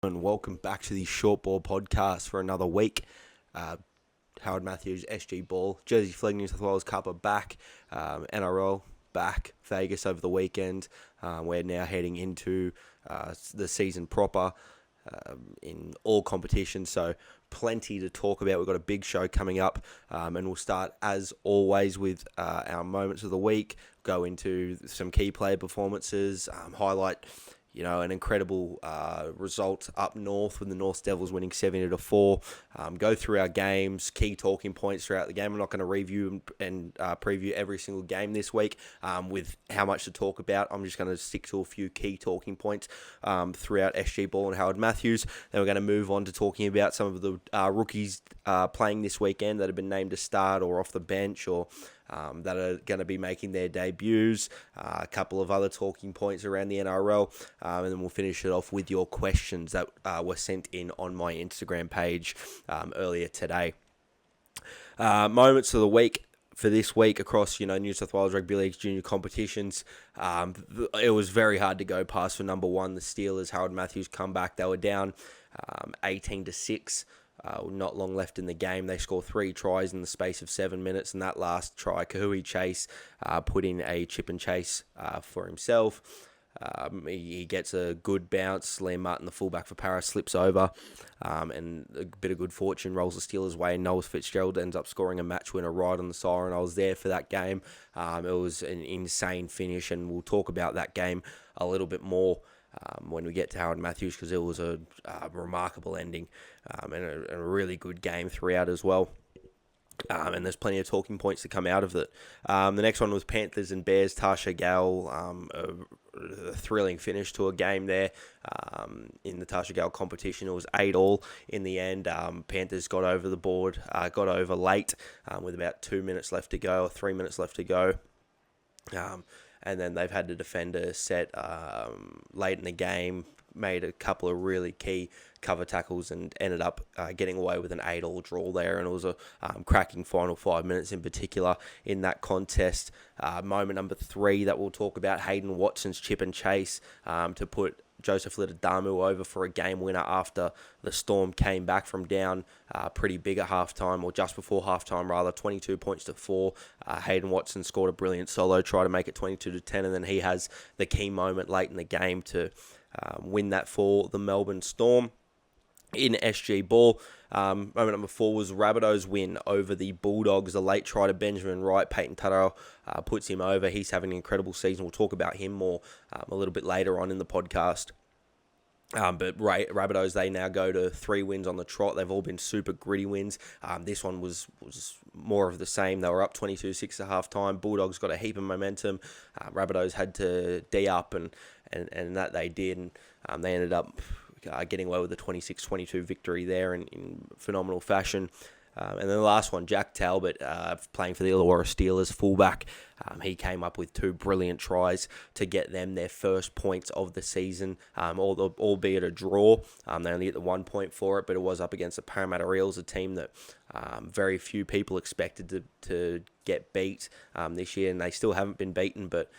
And welcome back to the Short Ball Podcast for another week. Howard Matthews, SG Ball, Jersey Flegg, New South Wales Cup are back. NRL back, Vegas over the weekend. We're now heading into the season proper in all competitions, so plenty to talk about. We've got a big show coming up, and we'll start as always with our moments of the week, go into some key player performances, highlight an incredible result up north with the North Devils winning 70-4. Go through our games, key talking points throughout the game. I'm not going to review and preview every single game this week with how much to talk about. I'm just going to stick to a few key talking points throughout SG Ball and Howard Matthews. Then we're going to move on to talking about some of the rookies playing this weekend that have been named to start or off the bench or that are going to be making their debuts, a couple of other talking points around the NRL, and then we'll finish it off with your questions that were sent in on my Instagram page earlier today. Moments of the week for this week across, New South Wales Rugby League's junior competitions. It was very hard to go past for number one, the Steelers. Harold Matthews comeback. They were down 18-6. Not long left in the game. They score 3 tries in the space of 7 minutes, and that last try, Kahui Chase put in a chip and chase for himself. He gets a good bounce. Liam Martin, the fullback for Para, slips over, and a bit of good fortune rolls the Steelers' way, and Noah Fitzgerald ends up scoring a match winner right on the siren. I was there for that game. It was an insane finish, and we'll talk about that game a little bit more when we get to Howard Matthews, because it was a remarkable ending and a really good game throughout as well. And there's plenty of talking points to come out of it. The next one was Panthers and Bears. Tasha Gale, a thrilling finish to a game there in the Tasha Gale competition. It was 8-all in the end. Panthers got over the board, got over late with about 2 minutes left to go, or 3 minutes left to go. And then they've had the defender set late in the game, made a couple of really key cover tackles and ended up getting away with an 8-all draw there. And it was a cracking final 5 minutes in particular in that contest. Moment number 3 that we'll talk about, Hayden Watson's chip and chase to put Joseph Litadamu over for a game winner after the Storm came back from down pretty big at halftime, or just before halftime rather, 22 points to 4. Hayden Watson scored a brilliant solo try to make it 22-10, and then he has the key moment late in the game to win that for the Melbourne Storm. In SG Ball, moment number 4 was Rabbitohs' win over the Bulldogs. A late try to Benjamin Wright. Peyton Tuttle puts him over. He's having an incredible season. We'll talk about him more a little bit later on in the podcast. But Rabbitohs, they now go to 3 wins on the trot. They've all been super gritty wins. This one was more of the same. They were up 22-6 at halftime. Bulldogs got a heap of momentum. Rabbitohs had to D up, and that they did. And they ended up getting away with a 26-22 victory there in phenomenal fashion. And then the last one, Jack Talbot, playing for the Illawarra Steelers, fullback. He came up with 2 brilliant tries to get them their first points of the season, albeit a draw. They only get the 1 point for it, but it was up against the Parramatta Eels, a team that very few people expected to get beat this year, and they still haven't been beaten. But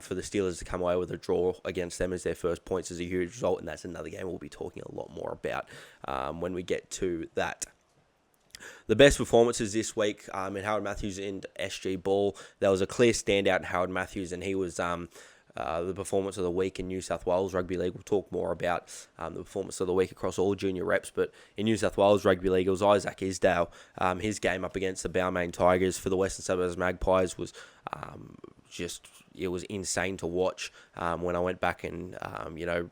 for the Steelers to come away with a draw against them as their first points is a huge result, and that's another game we'll be talking a lot more about when we get to that. The best performances this week in Howard Matthews and SG Ball. There was a clear standout in Howard Matthews, and he was the performance of the week in New South Wales Rugby League. We'll talk more about the performance of the week across all junior reps, but in New South Wales Rugby League, it was Isaac Isdale. His game up against the Balmain Tigers for the Western Suburbs Magpies was it was insane to watch when I went back and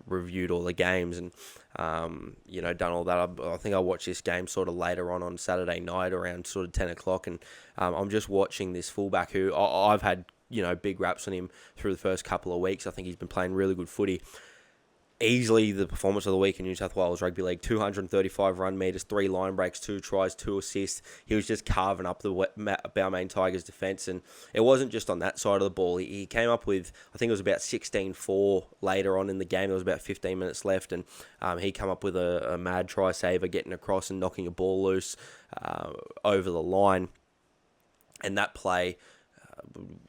reviewed all the games and done all that. I think I watched this game sort of later on Saturday night around sort of 10 o'clock, and I'm just watching this fullback who I've had big raps on him through the first couple of weeks. I think he's been playing really good footy. Easily the performance of the week in New South Wales Rugby League. 235 run meters, 3 line breaks, 2 tries, 2 assists. He was just carving up the Balmain Tigers defence, and it wasn't just on that side of the ball. He came up with, I think it was about 16-4 later on in the game. There was about 15 minutes left, and he came up with a mad try saver, getting across and knocking a ball loose over the line. And that play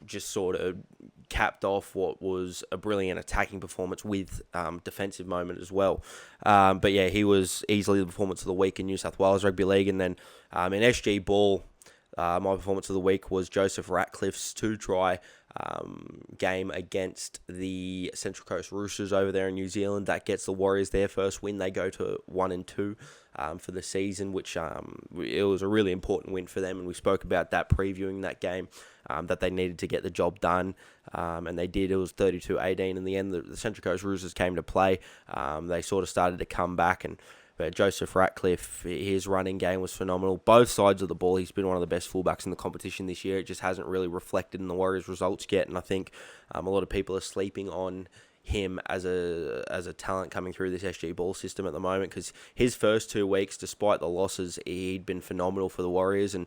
just sort of capped off what was a brilliant attacking performance with defensive moment as well. But yeah, he was easily the performance of the week in New South Wales Rugby League. And then in SG Ball, my performance of the week was Joseph Ratcliffe's 2-try game against the Central Coast Roosters over there in New Zealand. That gets the Warriors their first win. They go to 1-2 for the season, which it was a really important win for them. And we spoke about that previewing that game, that they needed to get the job done, and they did. It was 32-18 in the end. The Central Coast Roosters came to play. They sort of started to come back, but Joseph Ratcliffe, his running game was phenomenal. Both sides of the ball, he's been one of the best fullbacks in the competition this year. It just hasn't really reflected in the Warriors' results yet, and I think a lot of people are sleeping on him as a talent coming through this SG Ball system at the moment, because his first 2 weeks, despite the losses, he'd been phenomenal for the Warriors, and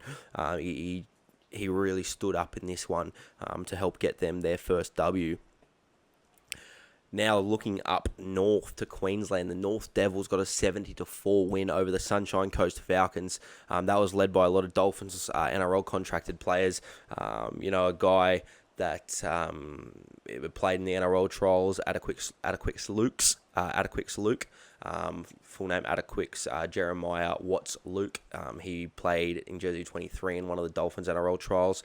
he really stood up in this one to help get them their first W. Now looking up north to Queensland, the North Devils got a 70-4 win over the Sunshine Coast Falcons. That was led by a lot of Dolphins NRL contracted players. A guy that played in the NRL trials, Adequix Luke. Full name Adequix Jeremiah Watts-Luke. He played in jersey 23 in one of the Dolphins NRL trials.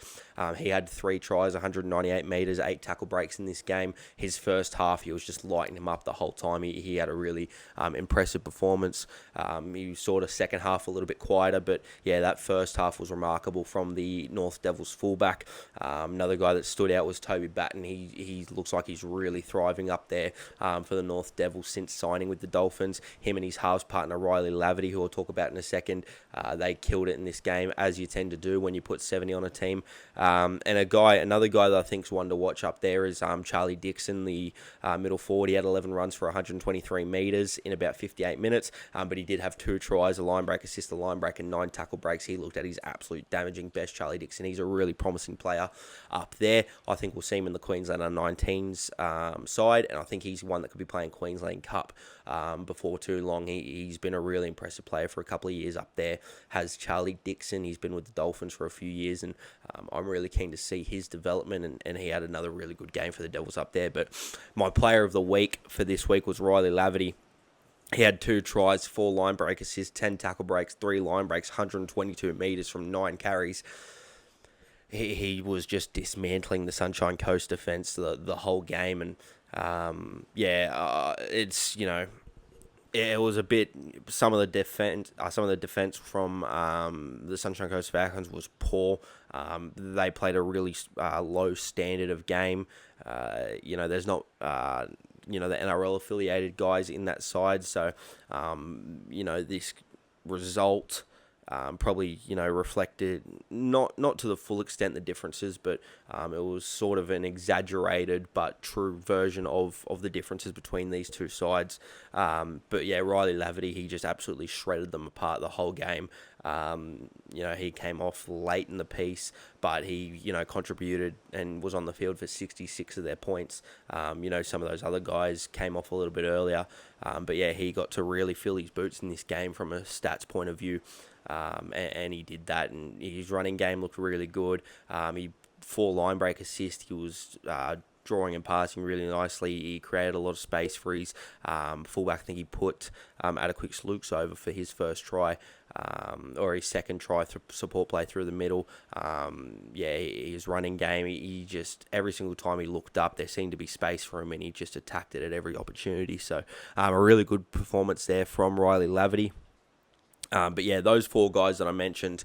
He had 3 tries, 198 metres, 8 tackle breaks in this game. His first half, he was just lighting him up the whole time. He had a really impressive performance. He sort of second half a little bit quieter, but yeah, that first half was remarkable from the North Devils fullback. Another guy that stood out was Toby Batten. He looks like he's really thriving up there for the North Devils since signing with the Dolphins. Him and his halves partner Riley Laverty, who we'll talk about in a second, they killed it in this game, as you tend to do when you put 70 on a team. And another guy that I think's one to watch up there is Charlie Dixon, the middle forward. He had 11 runs for 123 metres in about 58 minutes, but he did have 2 tries, a line break assist, a line break, and 9 tackle breaks. He looked at his absolute damaging best, Charlie Dixon. He's a really promising player up there. I think we'll see him in the Queensland under-19s side, and I think he's one that could be playing Queensland Cup before too long. He's been a really impressive player for a couple of years up there. Has Charlie Dixon. He's been with the Dolphins for a few years, and I'm really keen to see his development, and he had another really good game for the Devils up there. But my player of the week for this week was Riley Laverty. He had 2 tries, 4 line break assists, 10 tackle breaks, 3 line breaks, 122 metres from 9 carries. He was just dismantling the Sunshine Coast defence the whole game, and it was a bit. Some of the defense from the Sunshine Coast Falcons was poor. They played a really low standard of game. There's not the NRL affiliated guys in that side, so this result probably reflected not to the full extent the differences, but it was sort of an exaggerated but true version of the differences between these two sides. But yeah, Riley Laverty, he just absolutely shredded them apart the whole game. He came off late in the piece, but he contributed and was on the field for 66 of their points. Some of those other guys came off a little bit earlier, but yeah, he got to really fill his boots in this game from a stats point of view. And he did that, and his running game looked really good. He 4 line break assist. He was drawing and passing really nicely. He created a lot of space for his fullback. I think he put Adequix Luke over for his first try, or his second try through support play through the middle. His running game, he just, every single time he looked up, there seemed to be space for him, and he just attacked it at every opportunity. So a really good performance there from Riley Laverty. But yeah, those 4 guys that I mentioned,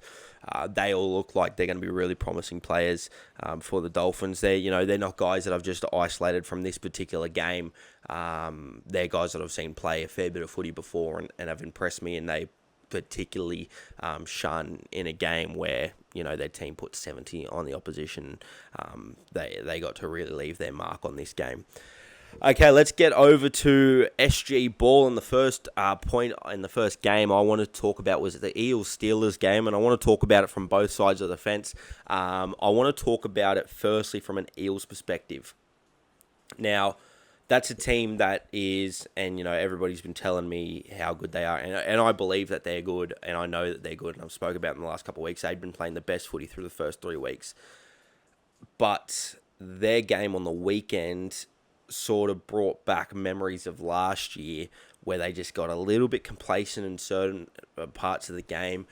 they all look like they're going to be really promising players for the Dolphins. They're not guys that I've just isolated from this particular game. They're guys that I've seen play a fair bit of footy before and have impressed me, and they particularly shone in a game where their team put 70 on the opposition. They got to really leave their mark on this game. Okay, let's get over to SG Ball. And the first point in the first game I want to talk about was the Eels-Steelers game, and I want to talk about it from both sides of the fence. I want to talk about it firstly from an Eels perspective. Now, that's a team that is, and everybody's been telling me how good they are, and I believe that they're good, and I know that they're good, and I've spoken about in the last couple of weeks. They've been playing the best footy through the first 3 weeks. But their game on the weekend sort of brought back memories of last year where they just got a little bit complacent in certain parts of the game.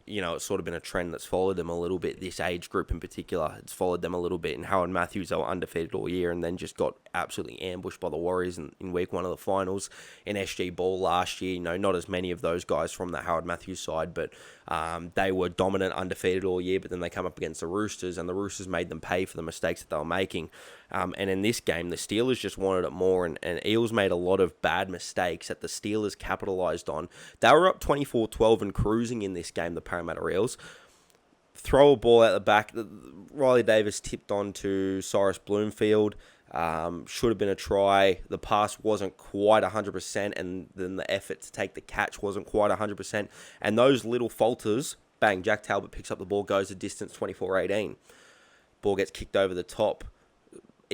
It's sort of been a trend that's followed them a little bit. This age group in particular, it's followed them a little bit. And Howard Matthews, they were undefeated all year and then just got absolutely ambushed by the Warriors in week one of the finals. In SG Ball last year, not as many of those guys from the Howard Matthews side, but they were dominant, undefeated all year. But then they come up against the Roosters, and the Roosters made them pay for the mistakes that they were making. And in this game, the Steelers just wanted it more, and Eels made a lot of bad mistakes that the Steelers capitalised on. They were up 24-12 and cruising in this game, the Parramatta Eels. Throw a ball out the back. Riley Davis tipped on to Cyrus Bloomfield. Should have been a try. The pass wasn't quite 100%, and then the effort to take the catch wasn't quite 100%. And those little falters, bang, Jack Talbot picks up the ball, goes a distance 24-18. Ball gets kicked over the top.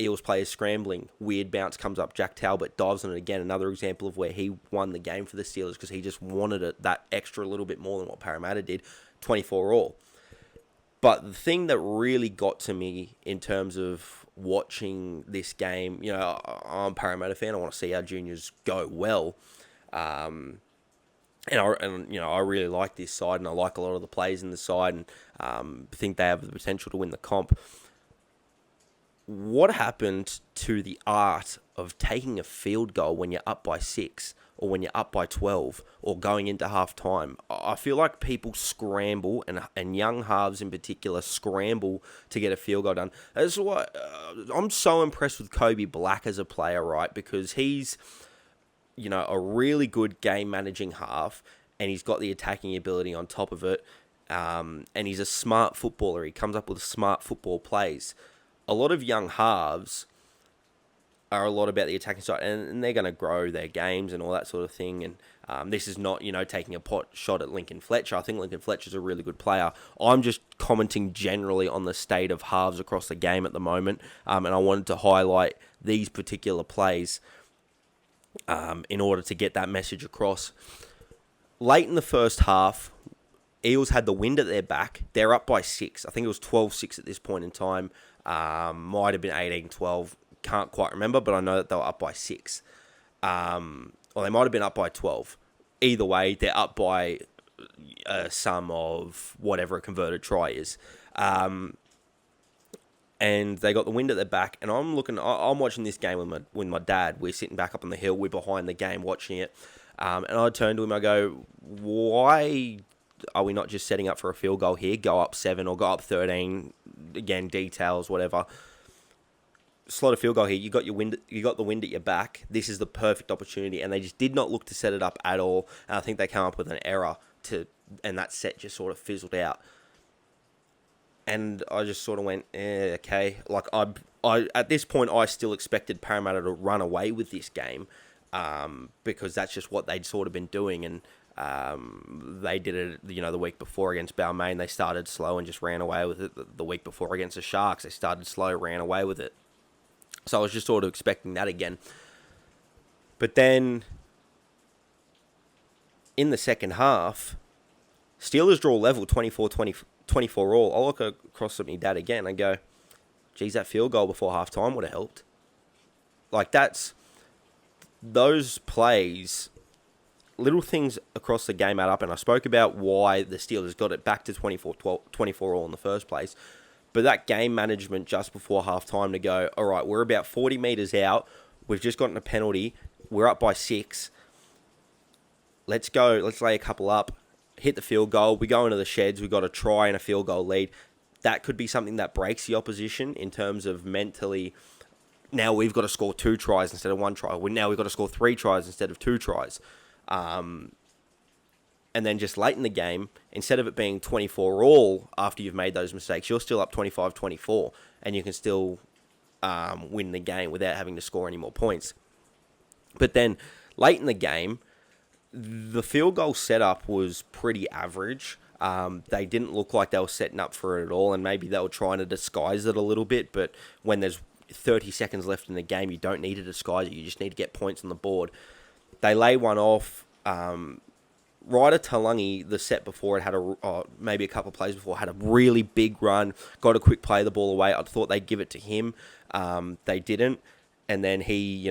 Eels players scrambling. Weird bounce comes up. Jack Talbot dives on it again. Another example of where he won the game for the Steelers because he just wanted it that extra little bit more than what Parramatta did. 24-all. But the thing that really got to me in terms of watching this game, I'm a Parramatta fan. I want to see our juniors go well. I really like this side, and I like a lot of the players in the side, and think they have the potential to win the comp. What happened to the art of taking a field goal when you're up by 6 or when you're up by 12 or going into half-time? I feel like people scramble, and young halves in particular scramble to get a field goal done. That's why I'm so impressed with Kobe Black as a player, right? Because he's, a really good game-managing half, and he's got the attacking ability on top of it, and he's a smart footballer. He comes up with smart football plays. A lot of young halves are a lot about the attacking side, and they're going to grow their games and all that sort of thing. And this is not, taking a pot shot at Lincoln Fletcher. I think Lincoln Fletcher's a really good player. I'm just commenting generally on the state of halves across the game at the moment, and I wanted to highlight these particular plays in order to get that message across. Late in the first half, Eels had the wind at their back. They're up by 6. I think it was 12-6 at this point in time. Might have been 18-12. Can't quite remember, but I know that they were up by 6. Or they might have been up by 12. Either way, they're up by a sum of whatever a converted try is. And they got the wind at their back. And I'm watching this game with my dad. We're sitting back up on the hill. We're behind the game watching it. And I turn to him. I go, why are we not just setting up for a field goal here? Go up 7 or go up 13. Again, details, whatever. Slot a field goal here. You got the wind at your back. This is the perfect opportunity, and they just did not look to set it up at all. And I think they came up with an error and that set just sort of fizzled out. And I just sort of went, okay. Like I at this point, I still expected Parramatta to run away with this game, because that's just what they'd sort of been doing. And they did it, the week before against Balmain. They started slow and just ran away with it. The week before against the Sharks, they started slow, ran away with it. So I was just sort of expecting that again. But then, in the second half, Steelers draw level 24-24 all. I look across at me dad again and go, geez, that field goal before halftime would have helped. Like, those plays, little things across the game add up, and I spoke about why the Steelers got it back to 24 all in the first place. But that game management just before halftime to go, all right, we're about 40 metres out. We've just gotten a penalty. We're up by 6. Let's go. Let's lay a couple up. Hit the field goal. We go into the sheds. We've got a try and a field goal lead. That could be something that breaks the opposition in terms of mentally. Now we've got to score 2 tries instead of 1 try. Now we've got to score 3 tries instead of 2 tries. And then just late in the game, instead of it being 24 all after you've made those mistakes, you're still up 25-24, and you can still win the game without having to score any more points. But then late in the game, the field goal setup was pretty average. They didn't look like they were setting up for it at all, and maybe they were trying to disguise it a little bit, but when there's 30 seconds left in the game, you don't need to disguise it. You just need to get points on the board. They lay one off. Ryder Talangi, the set before, it had maybe a couple of plays before, had a really big run, got a quick play the ball away. I thought they'd give it to him. They didn't. And then he,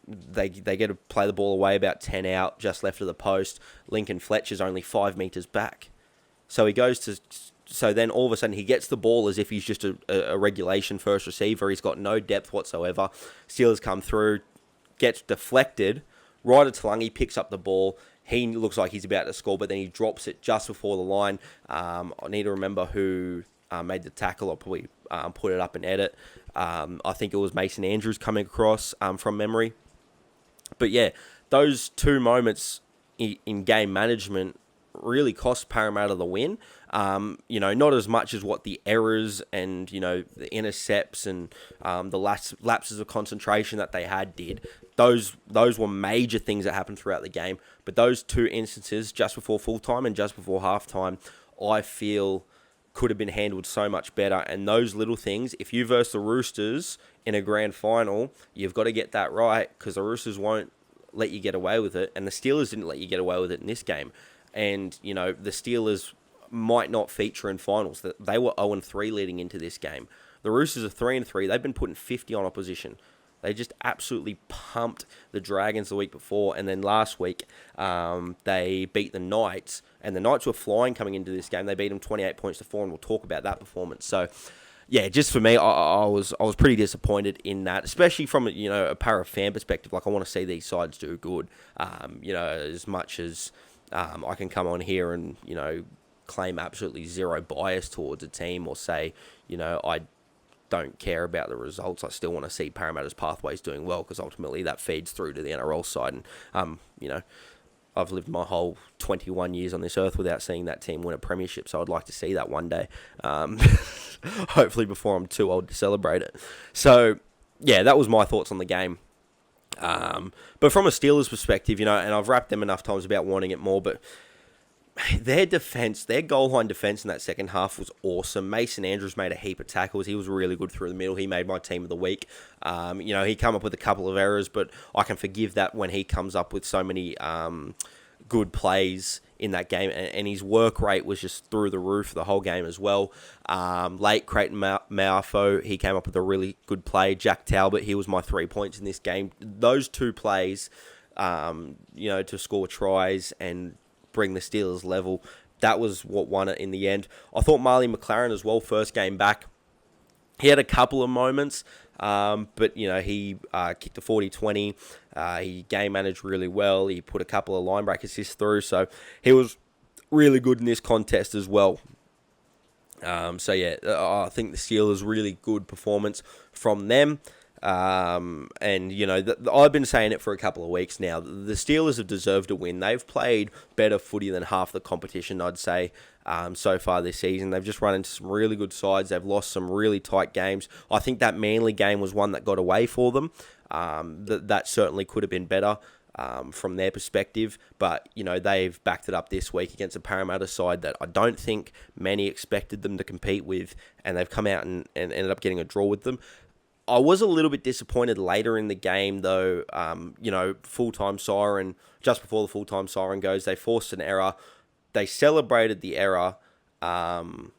they get to play the ball away about 10 out, just left of the post. Lincoln Fletcher's only 5 metres back. So he goes to... So then all of a sudden he gets the ball as if he's just a regulation first receiver. He's got no depth whatsoever. Steelers come through, gets deflected. Ryder Talangi picks up the ball. He looks like he's about to score, but then he drops it just before the line. I need to remember who made the tackle. I'll probably put it up and edit. I think it was Mason Andrews coming across from memory. But yeah, those two moments in game management really cost Parramatta the win. Not as much as what the errors and, the intercepts and the lapses of concentration that they had did. Those were major things that happened throughout the game. But those two instances, just before full-time and just before half-time, I feel could have been handled so much better. And those little things, if you verse the Roosters in a grand final, you've got to get that right, because the Roosters won't let you get away with it. And the Steelers didn't let you get away with it in this game. And, the Steelers might not feature in finals. They were 0-3 leading into this game. The Roosters are 3-3. They've been putting 50 on opposition. They just absolutely pumped the Dragons the week before. And then last week, they beat the Knights. And the Knights were flying coming into this game. They beat them 28-4, and we'll talk about that performance. So, yeah, just for me, I was pretty disappointed in that, especially from a Para fan perspective. Like, I want to see these sides do good. As much as I can come on here and claim absolutely zero bias towards a team, or say I don't care about the results. I still want to see Parramatta's pathways doing well, because ultimately that feeds through to the NRL side. And I've lived my whole 21 years on this earth without seeing that team win a premiership, so I'd like to see that one day. Hopefully before I'm too old to celebrate it. So, yeah, that was my thoughts on the game. But from a Steelers perspective, and I've rapped them enough times about wanting it more, but their defense, their goal line defense in that second half was awesome. Mason Andrews made a heap of tackles. He was really good through the middle. He made my team of the week. He came up with a couple of errors, but I can forgive that when he comes up with so many good plays in that game, and his work rate was just through the roof the whole game as well. Late Creighton Maafo, he came up with a really good play. Jack Talbot, he was my 3 points in this game. Those two plays, to score tries and bring the Steelers level, that was what won it in the end. I thought Marley McLaren as well, first game back, he had a couple of moments, but he kicked a 40-20. He game managed really well. He put a couple of line break assists through, so he was really good in this contest as well. I think the Steelers, really good performance from them. I've been saying it for a couple of weeks now. The Steelers have deserved a win. They've played better footy than half the competition, I'd say, so far this season. They've just run into some really good sides. They've lost some really tight games. I think that Manly game was one that got away for them. That certainly could have been better from their perspective. But, they've backed it up this week against a Parramatta side that I don't think many expected them to compete with. And they've come out and ended up getting a draw with them. I was a little bit disappointed later in the game, though. Full-time siren, just before the full-time siren goes, they forced an error. They celebrated the error, as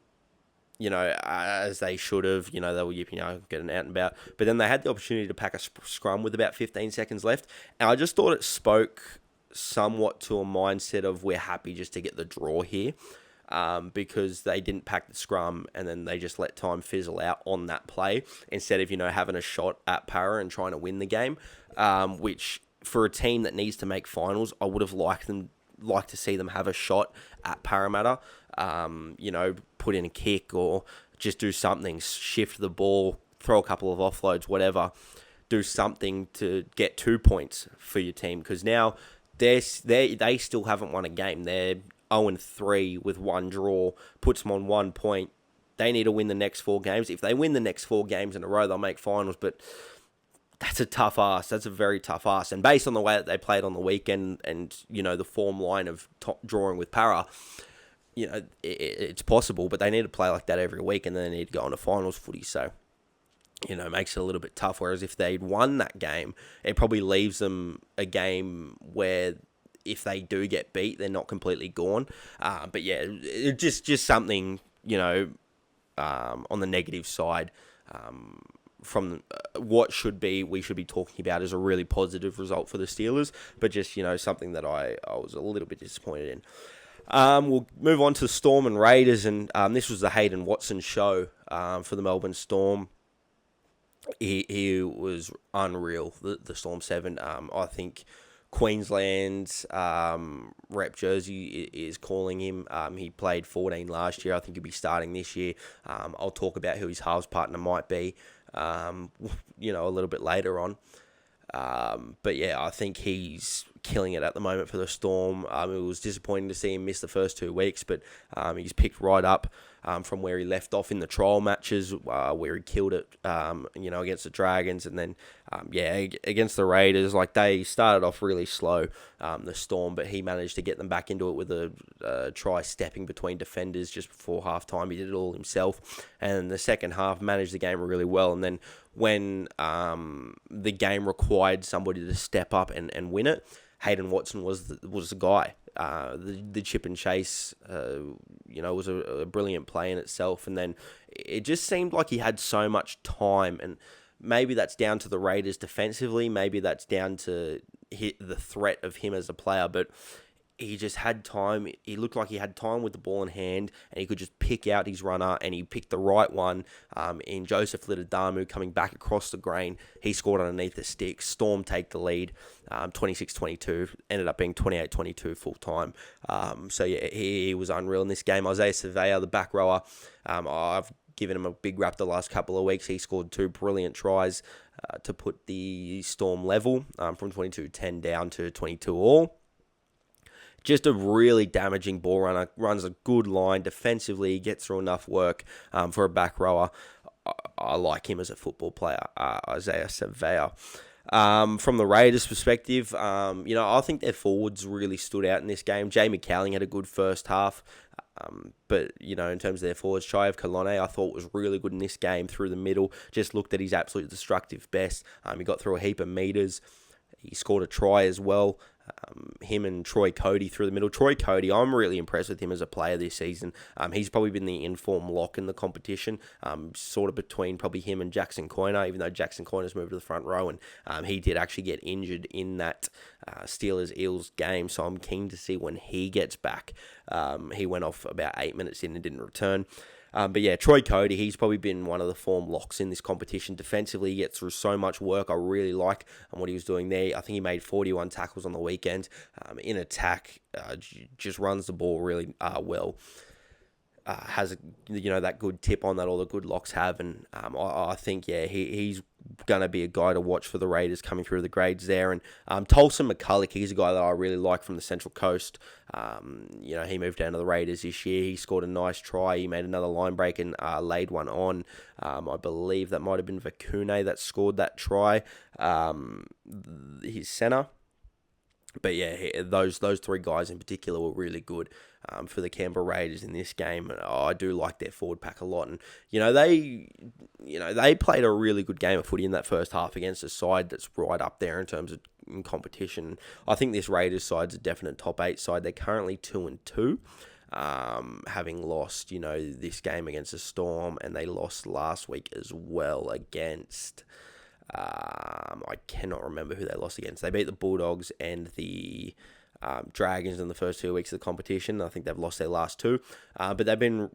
they should have. They were yipping, getting out and about. But then they had the opportunity to pack a scrum with about 15 seconds left. And I just thought it spoke somewhat to a mindset of, we're happy just to get the draw here. Because they didn't pack the scrum, and then they just let time fizzle out on that play instead of, having a shot at Para and trying to win the game, which for a team that needs to make finals, I would have liked to see them have a shot at Parramatta, put in a kick or just do something, shift the ball, throw a couple of offloads, whatever, do something to get 2 points for your team, because now they still haven't won a game. They're 0-3 with one draw, puts them on 1 point. They need to win the next 4 games. If they win the next 4 games in a row, they'll make finals, but that's a tough ask. That's a very tough ask. And based on the way that they played on the weekend and, the form line of top drawing with Para, it's possible, but they need to play like that every week, and then they need to go on to finals footy. So, it makes it a little bit tough. Whereas if they'd won that game, it probably leaves them a game where if they do get beat, they're not completely gone. But yeah, just something, on the negative side, from what we should be talking about as a really positive result for the Steelers, but just, something that I was a little bit disappointed in. We'll move on to the Storm and Raiders, and this was the Hayden Watson show for the Melbourne Storm. He was unreal, the Storm 7. I think Queensland's rep jersey is calling him. He played 14 last year. I think he'll be starting this year. I'll talk about who his halves partner might be, a little bit later on. But yeah, I think he's killing it at the moment for the Storm. It was disappointing to see him miss the first 2 weeks, but he's picked right up from where he left off in the trial matches, where he killed it, against the Dragons, and then against the Raiders. Like, they started off really slow, the Storm, but he managed to get them back into it with a try stepping between defenders just before halftime. He did it all himself, and the second half managed the game really well. And then when the game required somebody to step up and win it, Hayden Watson was the guy. The chip and chase, was a brilliant play in itself. And then it just seemed like he had so much time, and maybe that's down to the Raiders defensively. Maybe that's down to the threat of him as a player, but he just had time. He looked like he had time with the ball in hand, and he could just pick out his runner, and he picked the right one in Joseph Litadamu coming back across the grain. He scored underneath the stick. Storm take the lead, 26-22. Ended up being 28-22 full time. So yeah, he was unreal in this game. Isaiah Surveyor, the back rower, I've given him a big rap the last couple of weeks. He scored 2 brilliant tries to put the Storm level from 22-10 down to 22-all. Just a really damaging ball runner, runs a good line defensively, he gets through enough work for a back rower. I like him as a football player, Isaiah Surveyor. From the Raiders' perspective, I think their forwards really stood out in this game. Jamie Cowling had a good first half, but, in terms of their forwards, Chayev Kalone, I thought was really good in this game through the middle. Just looked at his absolute destructive best. He got through a heap of meters. He scored a try as well. Him and Troy Cody through the middle. Troy Cody, I'm really impressed with him as a player this season. He's probably been the inform lock in the competition, sort of between probably him and Jackson Coyner, even though Jackson Coyner's moved to the front row, and he did actually get injured in that Steelers-Eels game, so I'm keen to see when he gets back. He went off about 8 minutes in and didn't return. But yeah, Troy Cody, he's probably been one of the form locks in this competition. Defensively, he gets through so much work. I really like what he was doing there. I think he made 41 tackles on the weekend. In attack, just runs the ball really well. Has that good tip on that all the good locks have, and I think he's gonna be a guy to watch for the Raiders coming through the grades there. And Tolson McCulloch, he's a guy that I really like from the Central Coast. He moved down to the Raiders this year. He scored a nice try. He made another line break and laid one on. I believe that might have been Vakune that scored that try. His centre. But yeah, those 3 guys in particular were really good for the Canberra Raiders in this game. I do like their forward pack a lot, and they played a really good game of footy in that first half against a side that's right up there in terms of in competition. I think this Raiders side's a definite top 8 side. They're currently 2-2. Having lost, this game against the Storm, and they lost last week as well against. I cannot remember who they lost against. They beat the Bulldogs and the Dragons in the first 2 weeks of the competition. I think they've lost their last 2. But they've been,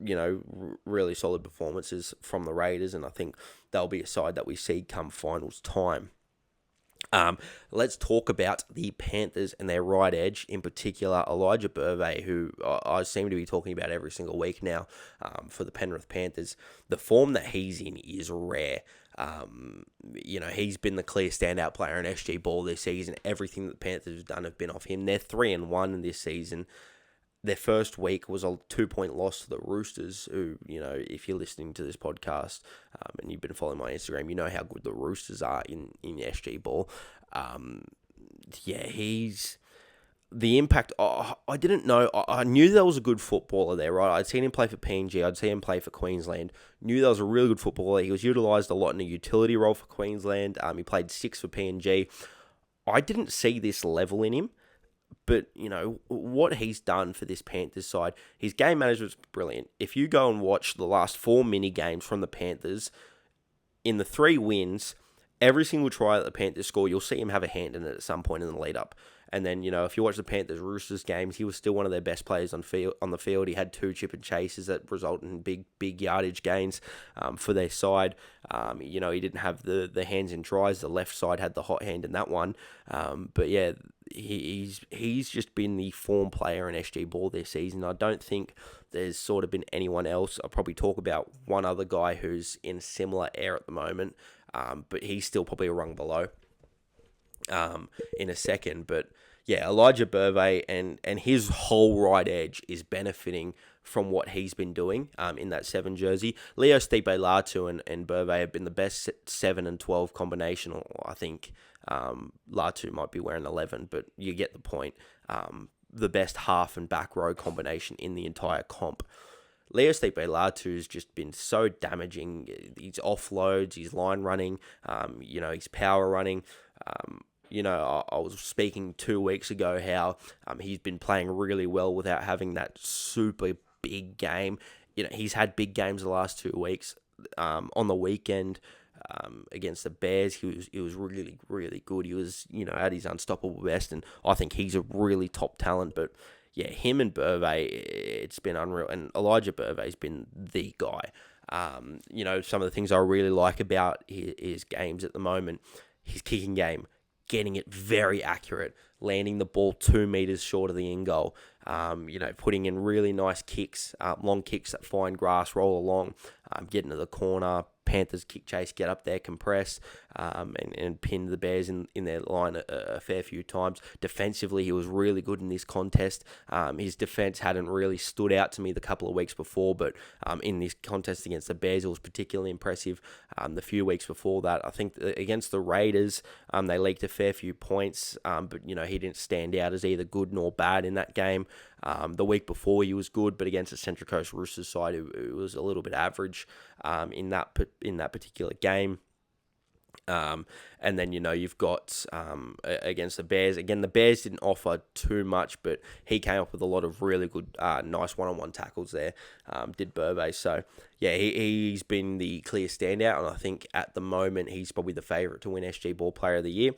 really solid performances from the Raiders, and I think they'll be a side that we see come finals time. Let's talk about the Panthers and their right edge, in particular Elijah Burvey, who I seem to be talking about every single week now for the Penrith Panthers. The form that he's in is rare. He's been the clear standout player in SG Ball this season. Everything that the Panthers have done have been off him. They're 3-1 in this season. Their first week was a 2-point loss to the Roosters, who, if you're listening to this podcast and you've been following my Instagram, you know how good the Roosters are in SG Ball. He's... The impact, I didn't know. I knew there was a good footballer there, right? I'd seen him play for PNG. I'd seen him play for Queensland. Knew there was a really good footballer. He was utilised a lot in a utility role for Queensland. He played 6 for PNG. I didn't see this level in him, But, what he's done for this Panthers side, his game management's brilliant. If you go and watch the last 4 mini games from the Panthers, in the 3 wins, every single try that the Panthers score, you'll see him have a hand in it at some point in the lead up. And then, if you watch the Panthers Roosters games, he was still one of their best players on the field. He had 2 chip and chases that result in big yardage gains for their side. He didn't have the hands in tries. The left side had the hot hand in that one. But yeah, he's just been the form player in SG Ball this season. I don't think there's sort of been anyone else. I'll probably talk about one other guy who's in similar air at the moment, but he's still probably a rung below in a second. But yeah, Elijah Burvey and his whole right edge is benefiting from what he's been doing in that 7 jersey. Leo Stipe Latu and Burvey have been the best 7 and 12 combination. I think Latu might be wearing 11, but you get the point. The best half and back row combination in the entire comp. Leo Stipe Latu has just been so damaging. His offloads, his line running, his power running. I was speaking 2 weeks ago how he's been playing really well without having that super big game. He's had big games the last 2 weeks. On the weekend against the Bears, he was really, really good. He was, at his unstoppable best, and I think he's a really top talent. But yeah, him and Burvey, it's been unreal. And Elijah Burvey's been the guy. Some of the things I really like about his games at the moment, his kicking game, getting it very accurate, landing the ball 2 meters short of the end goal, putting in really nice kicks, long kicks that find grass, roll along, getting to the corner, Panthers kick chase, get up there, compress, and pin the Bears in their line a fair few times. Defensively, he was really good in this contest. His defense hadn't really stood out to me the couple of weeks before, but in this contest against the Bears, it was particularly impressive. The few weeks before that, I think against the Raiders, they leaked a fair few points, but he didn't stand out as either good nor bad in that game. The week before he was good, but against the Central Coast Roosters side, it was a little bit average in that particular game. And then, you've got against the Bears. Again, the Bears didn't offer too much, but he came up with a lot of really good, nice one-on-one tackles there, did Burvey. So, yeah, he's been the clear standout, and I think at the moment he's probably the favourite to win SG Ball Player of the Year.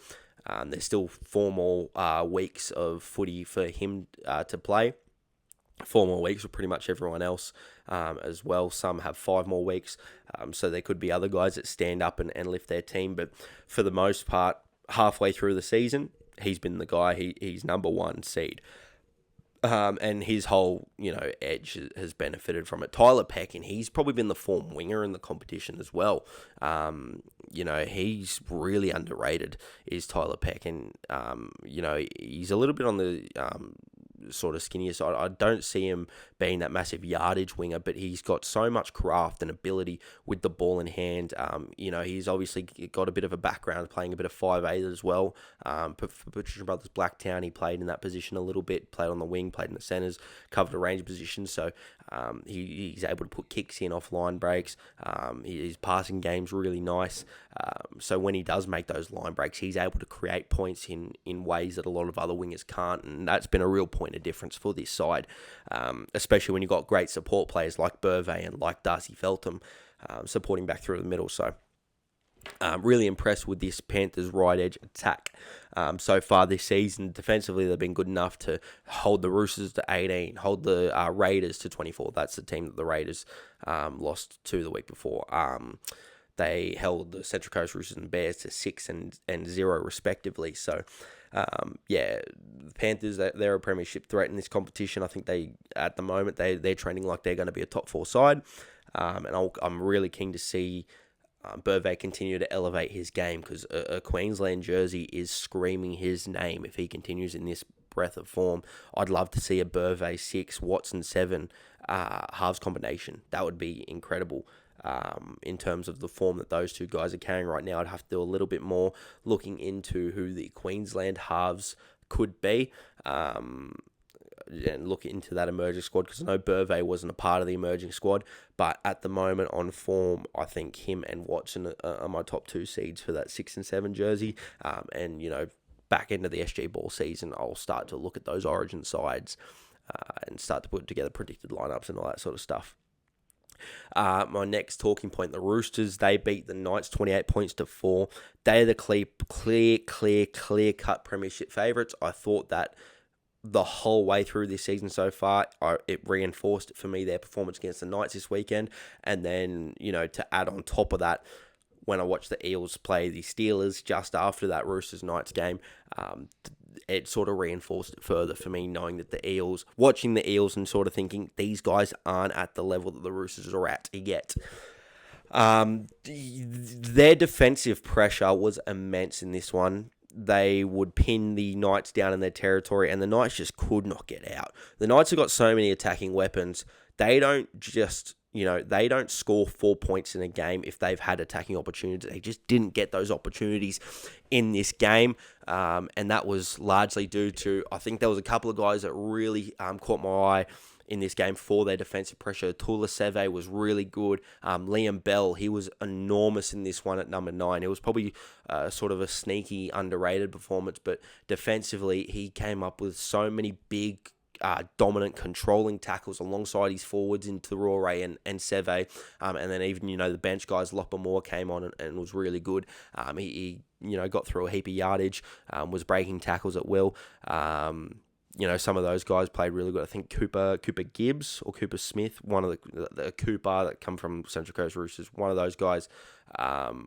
There's still 4 more weeks of footy for him to play. 4 more weeks for pretty much everyone else as well. Some have 5 more weeks, so there could be other guys that stand up and lift their team. But for the most part, halfway through the season, he's been the guy. He's number 1 seed. And his whole, edge has benefited from it. Tyler Peck, and he's probably been the form winger in the competition as well. He's really underrated, is Tyler Peck. And, he's a little bit on the sort of skinnier side. I don't see him being that massive yardage winger, but he's got so much craft and ability with the ball in hand. He's obviously got a bit of a background playing a bit of 5'8" as well. For Patricia Brothers Blacktown, he played in that position a little bit, played on the wing, played in the centres, covered a range of positions, so he's able to put kicks in off line breaks. His passing game's really nice. So when he does make those line breaks, he's able to create points in ways that a lot of other wingers can't, and that's been a real point of difference for this side, especially when you've got great support players like Burvey and like Darcy Feltham supporting back through the middle. So really impressed with this Panthers right edge attack so far this season. Defensively, they've been good enough to hold the Roosters to 18, hold the Raiders to 24. That's the team that the Raiders lost to the week before. They held the Central Coast Roosters and Bears to 6 and 0 respectively. So, the Panthers, they're a premiership threat in this competition. I think at the moment, they're trending like they're going to be a top 4 side. And I'm really keen to see Burvey continue to elevate his game, because a Queensland jersey is screaming his name if he continues in this breadth of form. I'd love to see a Burvey 6, Watson 7 halves combination. That would be incredible. In terms of the form that those two guys are carrying right now, I'd have to do a little bit more looking into who the Queensland halves could be, and look into that emerging squad, because I know Burvey wasn't a part of the emerging squad, but at the moment on form, I think him and Watson are my top 2 seeds for that 6 and 7 jersey, and back end of the SG Ball season, I'll start to look at those Origin sides and start to put together predicted lineups and all that sort of stuff. My next talking point, the Roosters, they beat the Knights 28 points to 4. They're the clear-cut premiership favourites. I thought that the whole way through this season so far, it reinforced for me their performance against the Knights this weekend. And then, to add on top of that, when I watched the Eels play the Steelers just after that Roosters-Knights game, it sort of reinforced it further for me, knowing that watching the Eels and sort of thinking these guys aren't at the level that the Roosters are at yet. Their defensive pressure was immense in this one. They would pin the Knights down in their territory, and the Knights just could not get out. The Knights have got so many attacking weapons. They don't just, they don't score 4 points in a game if they've had attacking opportunities. They just didn't get those opportunities in this game, and that was largely due to, I think there was a couple of guys that really caught my eye in this game for their defensive pressure. Tula Seve was really good. Liam Bell, he was enormous in this one at number 9. It was probably sort of a sneaky, underrated performance, but defensively, he came up with so many big, dominant, controlling tackles alongside his forwards into Rore and Seve. And then even, the bench guys, Lopamore came on and was really good. He got through a heap of yardage, was breaking tackles at will. Some of those guys played really good. I think Cooper Gibbs or Cooper Smith, one of the Cooper that come from Central Coast Roosters, one of those guys. I'll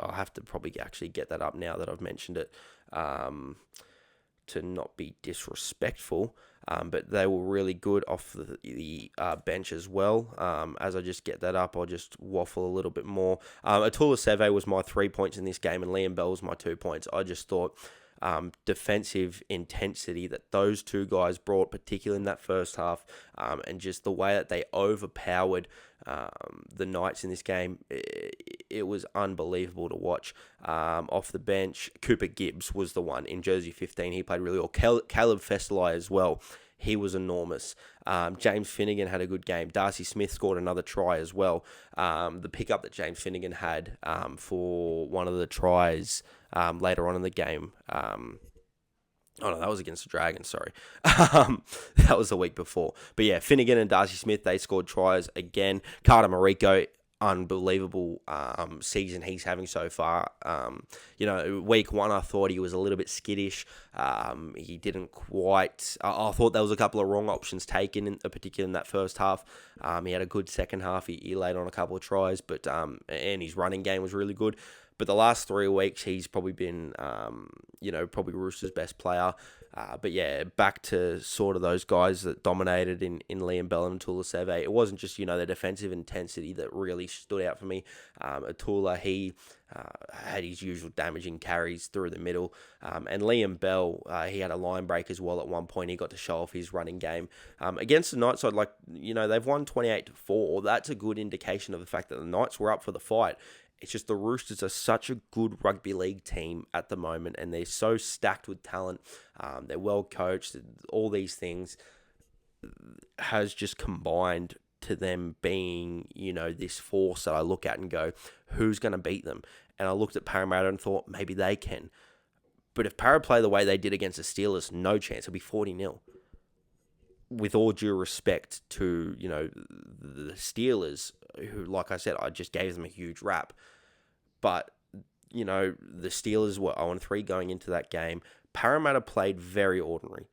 have to probably actually get that up now that I've mentioned it, to not be disrespectful. But they were really good off the bench as well. As I just get that up, I'll just waffle a little bit more. Atula Seve was my 3 points in this game, and Liam Bell was my 2 points. I just thought defensive intensity that those two guys brought, particularly in that first half, and just the way that they overpowered the Knights in this game, it was unbelievable to watch. Off the bench, Cooper Gibbs was the one in jersey 15. He played really well. Caleb Festelai as well. He was enormous. James Finnegan had a good game. Darcy Smith scored another try as well. The pickup that James Finnegan had for one of the tries later on in the game. Oh, no, that was against the Dragons, sorry. That was the week before. But yeah, Finnegan and Darcy Smith, they scored tries again. Carter Mariko, unbelievable season he's having so far. Week 1, I thought he was a little bit skittish. He didn't quite... I thought there was a couple of wrong options taken, particularly in that first half. He had a good second half. He laid on a couple of tries, but and his running game was really good. But the last 3 weeks, he's probably been, probably Roosters' best player. But yeah, back to sort of those guys that dominated in Liam Bell and Atula Seve. It wasn't just, the defensive intensity that really stood out for me. Atula, he had his usual damaging carries through the middle. And Liam Bell, he had a line break as well at one point. He got to show off his running game. Against the Knights, they've won 28-4. That's a good indication of the fact that the Knights were up for the fight. It's just the Roosters are such a good rugby league team at the moment, and they're so stacked with talent. They're well coached. All these things has just combined to them being, this force that I look at and go, who's going to beat them? And I looked at Parramatta and thought maybe they can. But if Para play the way they did against the Steelers, no chance. It'll be 40-0. With all due respect to, the Steelers, who, like I said, I just gave them a huge rap. But, the Steelers were 0-3 going into that game. Parramatta played very ordinary.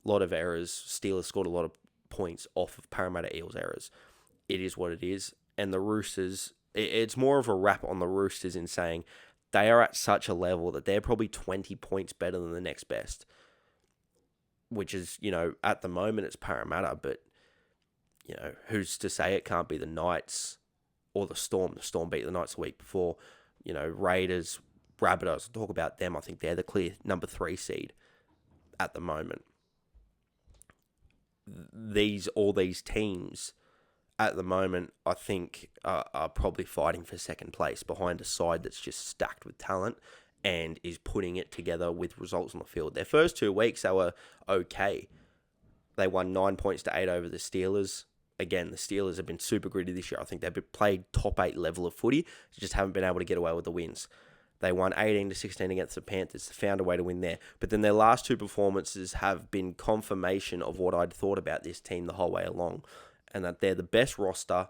A lot of errors. Steelers scored a lot of points off of Parramatta Eels errors. It is what it is. And the Roosters, it's more of a rap on the Roosters in saying they are at such a level that they're probably 20 points better than the next best. Which is, at the moment it's Parramatta, but, who's to say it can't be the Knights or the Storm? The Storm beat the Knights the week before. Raiders, Rabbitohs, talk about them. I think they're the clear number 3 seed at the moment. All these teams at the moment, I think, are probably fighting for second place behind a side that's just stacked with talent and is putting it together with results on the field. Their first 2 weeks, they were okay. They won 9 points to 8 over the Steelers. Again, the Steelers have been super gritty this year. I think they've played top 8 level of footy. Just haven't been able to get away with the wins. They won 18-16 against the Panthers. Found a way to win there. But then their last two performances have been confirmation of what I'd thought about this team the whole way along, and that they're the best roster.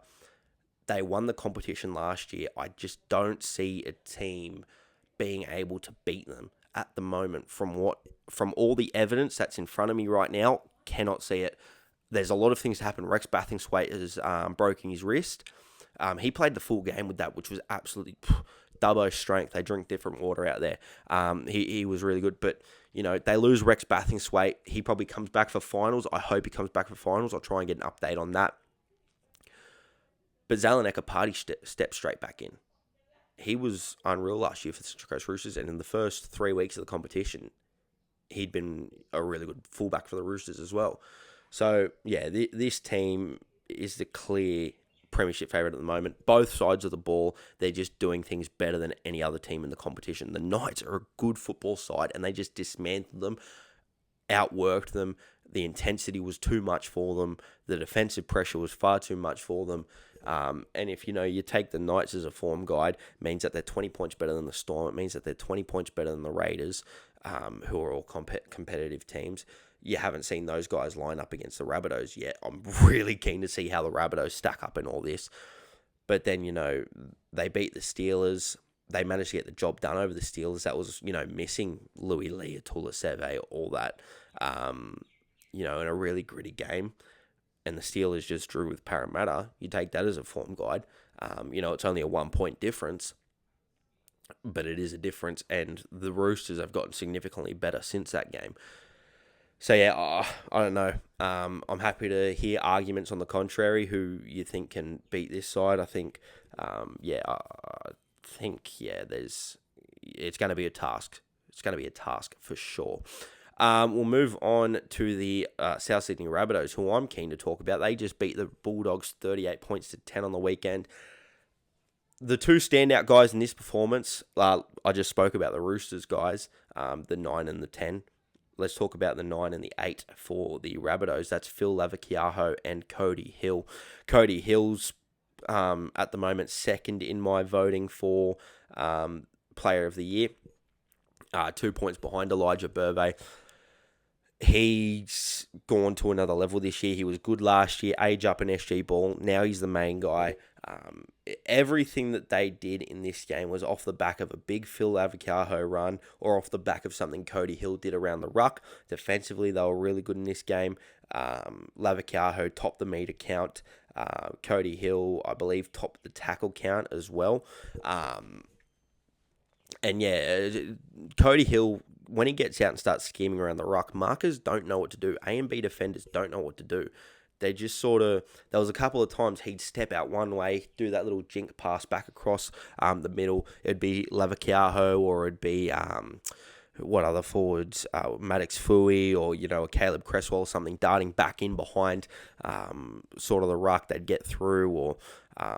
They won the competition last year. I just don't see a team being able to beat them at the moment. From all the evidence that's in front of me right now, cannot see it. There's a lot of things to happen. Rex Bathingthwaite has broken his wrist. He played the full game with that, which was absolutely Dubbo strength. They drink different water out there. He was really good, but they lose Rex Bathingthwaite. He probably comes back for finals. I hope he comes back for finals. I'll try and get an update on that. But Zelen Ekapati stepped straight back in. He was unreal last year for the Central Coast Roosters, and in the first 3 weeks of the competition, he'd been a really good fullback for the Roosters as well. So, yeah, this team is the clear premiership favourite at the moment. Both sides of the ball, they're just doing things better than any other team in the competition. The Knights are a good football side, and they just dismantled them, outworked them. The intensity was too much for them. The defensive pressure was far too much for them. And if you take the Knights as a form guide, it means that they're 20 points better than the Storm. It means that they're 20 points better than the Raiders, who are all competitive teams. You haven't seen those guys line up against the Rabbitohs yet. I'm really keen to see how the Rabbitohs stack up in all this. But then, they beat the Steelers. They managed to get the job done over the Steelers. That was, missing Louis Lee, Atula Seve, all that, in a really gritty game. And the Steelers just drew with Parramatta. You take that as a form guide. It's only a 1 point difference, but it is a difference. And the Roosters have gotten significantly better since that game. So, yeah, I don't know. I'm happy to hear arguments on the contrary, who you think can beat this side. I think, it's going to be a task. It's going to be a task for sure. We'll move on to the South Sydney Rabbitohs, who I'm keen to talk about. They just beat the Bulldogs 38 points to 10 on the weekend. The two standout guys in this performance, I just spoke about the Roosters guys, the 9 and the 10. Let's talk about the 9 and the 8 for the Rabbitohs. That's Phil Lavakiaho and Cody Hill. Cody Hill's at the moment second in my voting for Player of the Year. 2 points behind Elijah Burvey. He's gone to another level this year. He was good last year, age up in SG Ball. Now he's the main guy. Everything that they did in this game was off the back of a big Phil Lavakiaho run or off the back of something Cody Hill did around the ruck. Defensively, they were really good in this game. Lavakiaho topped the meter count. Cody Hill, I believe, topped the tackle count as well. Cody Hill, when he gets out and starts scheming around the ruck, markers don't know what to do. A and B defenders don't know what to do. They just there was a couple of times he'd step out one way, do that little jink pass back across the middle. It'd be Lavakiaho, or it'd be, what other forwards, Maddox Fui, or, a Caleb Cresswell or something, darting back in behind sort of the ruck. They'd get through or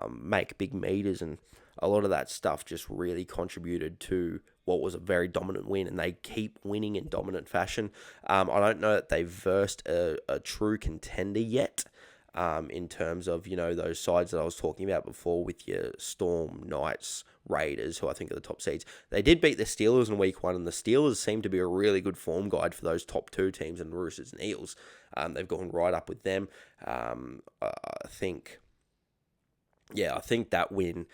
make big meters, and a lot of that stuff just really contributed to what was a very dominant win, and they keep winning in dominant fashion. I don't know that they've versed a true contender yet, in terms of, those sides that I was talking about before with your Storm, Knights, Raiders, who I think are the top seeds. They did beat the Steelers in week 1, and the Steelers seem to be a really good form guide for those top 2 teams, and Roosters and Eels. They've gone right up with them. I think that win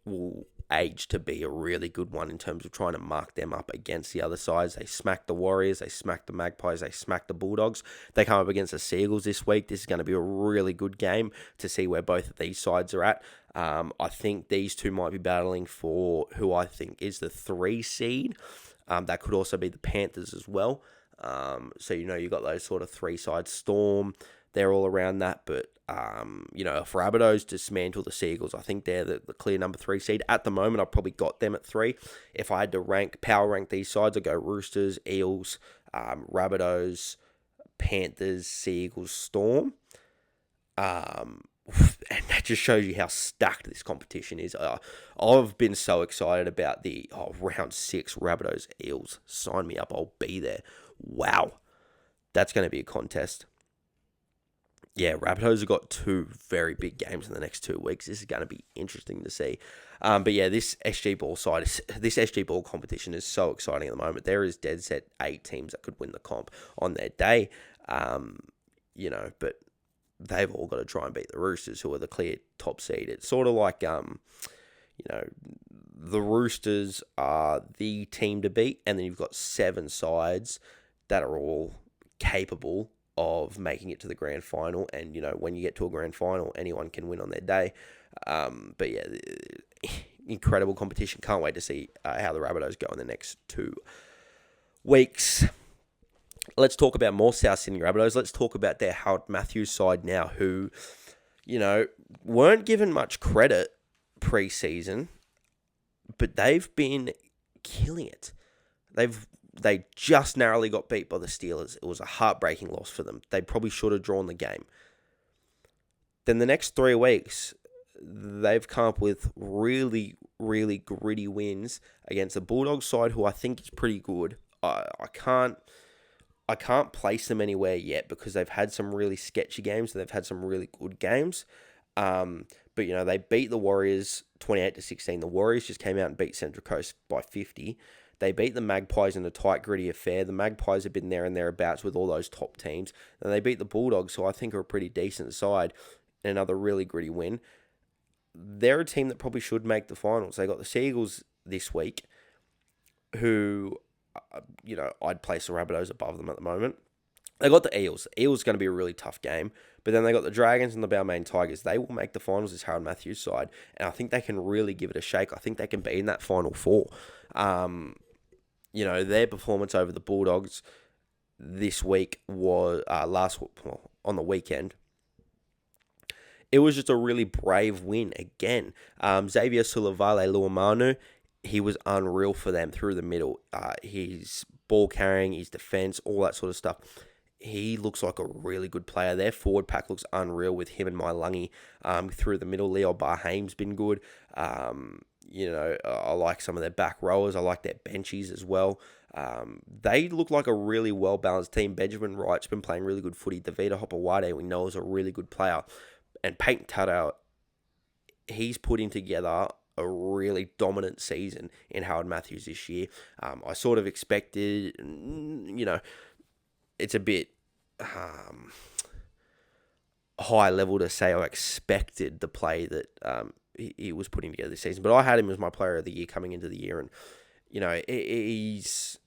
will age to be a really good one in terms of trying to mark them up against the other sides. They smacked the Warriors, they smacked the Magpies, they smacked the Bulldogs. They come up against the Seagulls this week. This is going to be a really good game to see where both of these sides are at. I think these two might be battling for who I think is the 3 seed. That could also be the Panthers as well. So, you've got those sort of 3 sides. Storm, they're all around that, but if Rabbitohs dismantle the Seagulls, I think they're the clear number 3 seed. At the moment, I've probably got them at 3. If I had to power rank these sides, I'd go Roosters, Eels, Rabbitohs, Panthers, Seagulls, Storm. And that just shows you how stacked this competition is. I've been so excited about the round 6 Rabbitohs, Eels. Sign me up, I'll be there. Wow. That's going to be a contest. yeah, Rabbitohs have got 2 very big games in the next 2 weeks. This is going to be interesting to see. But yeah, this SG Ball this SG Ball competition is so exciting at the moment. There is dead set 8 teams that could win the comp on their day. But they've all got to try and beat the Roosters, who are the clear top seed. It's sort of like, the Roosters are the team to beat, and then you've got 7 sides that are all capable of making it to the grand final. And, when you get to a grand final, anyone can win on their day. But yeah, incredible competition. Can't wait to see how the Rabbitohs go in the next 2 weeks. Let's talk about more South Sydney Rabbitohs. Let's talk about their Howard Matthews side now, who, weren't given much credit pre-season, but they've been killing it. They just narrowly got beat by the Steelers. It was a heartbreaking loss for them. They probably should have drawn the game. Then the next 3 weeks, they've come up with really, really gritty wins against the Bulldogs side, who I think is pretty good. I can't place them anywhere yet because they've had some really sketchy games and they've had some really good games. But they beat the Warriors 28-16. The Warriors just came out and beat Central Coast by 50. They beat the Magpies in a tight, gritty affair. The Magpies have been there and thereabouts with all those top teams. And they beat the Bulldogs, who I think are a pretty decent side, in another really gritty win. They're a team that probably should make the finals. They got the Seagulls this week, who, I'd place the Rabbitohs above them at the moment. They got the Eels. The Eels is going to be a really tough game. But then they got the Dragons and the Balmain Tigers. They will make the finals, this Harold Matthews side. And I think they can really give it a shake. I think they can be in that Final 4. Their performance over the Bulldogs this week was on the weekend. It was just a really brave win again. Xavier Sulavale Luamanu, he was unreal for them through the middle. His ball carrying, his defense, all that sort of stuff. He looks like a really good player. Their forward pack looks unreal with him and Mailungi through the middle. Leo Barhaim's been good. I like some of their back rowers. I like their benchies as well. They look like a really well-balanced team. Benjamin Wright's been playing really good footy. Davida Hopewade, we know, is a really good player. And Peyton Tadau, he's putting together a really dominant season in Howard Matthews this year. I sort of expected, it's a bit high level to say I expected the play that he was putting together this season. But I had him as my player of the year coming into the year. And, he's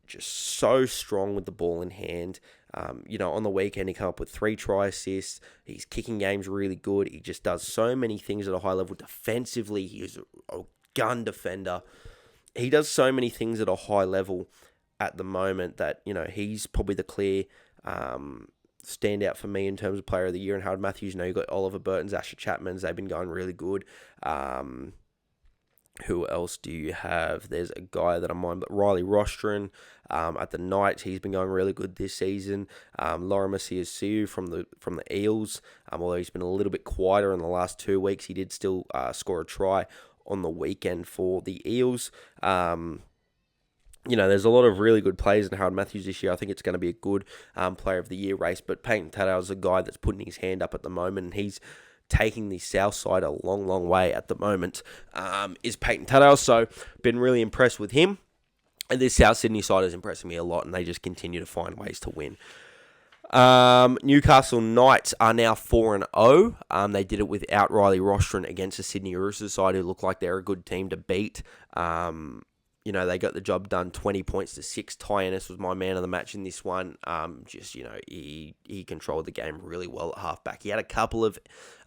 just so strong with the ball in hand. On the weekend, he came up with 3 try assists. He's kicking games really good. He just does so many things at a high level. Defensively, he is a gun defender. He does so many things at a high level at the moment that, he's probably the clear standout for me in terms of player of the year. And Howard Matthews, you've got Oliver Burton's, Asher Chapman's. They've been going really good. Who else do you have? There's a guy that I'm mind, but Riley Rostron at the Knights. He's been going really good this season. Laura Masiasiu from the Eels. Although he's been a little bit quieter in the last 2 weeks, he did still score a try on the weekend for the Eels. There's a lot of really good players in Harold Matthews this year. I think it's going to be a good player of the year race. But Peyton Tadau is a guy that's putting his hand up at the moment, and he's taking the south side a long, long way at the moment, is Peyton Tadau. So, been really impressed with him. And this South Sydney side is impressing me a lot, and they just continue to find ways to win. Newcastle Knights are now 4-0. They did it without Riley Rostron against the Sydney Roosters side, who look like they're a good team to beat. They got the job done 20 points to 6. Ty Ennis was my man of the match in this one. He controlled the game really well at halfback. He had a couple of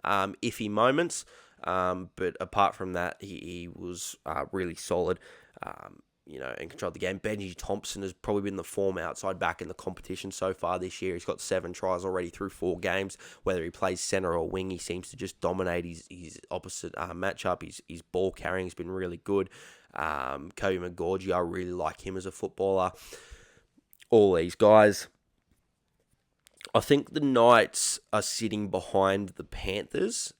iffy moments, but apart from that, he was really solid, and controlled the game. Benji Thompson has probably been the form outside back in the competition so far this year. He's got 7 tries already through 4 games. Whether he plays centre or wing, he seems to just dominate his opposite matchup. His ball carrying has been really good. Kobe McGorgie, I really like him as a footballer. All these guys. I think the Knights are sitting behind the Panthers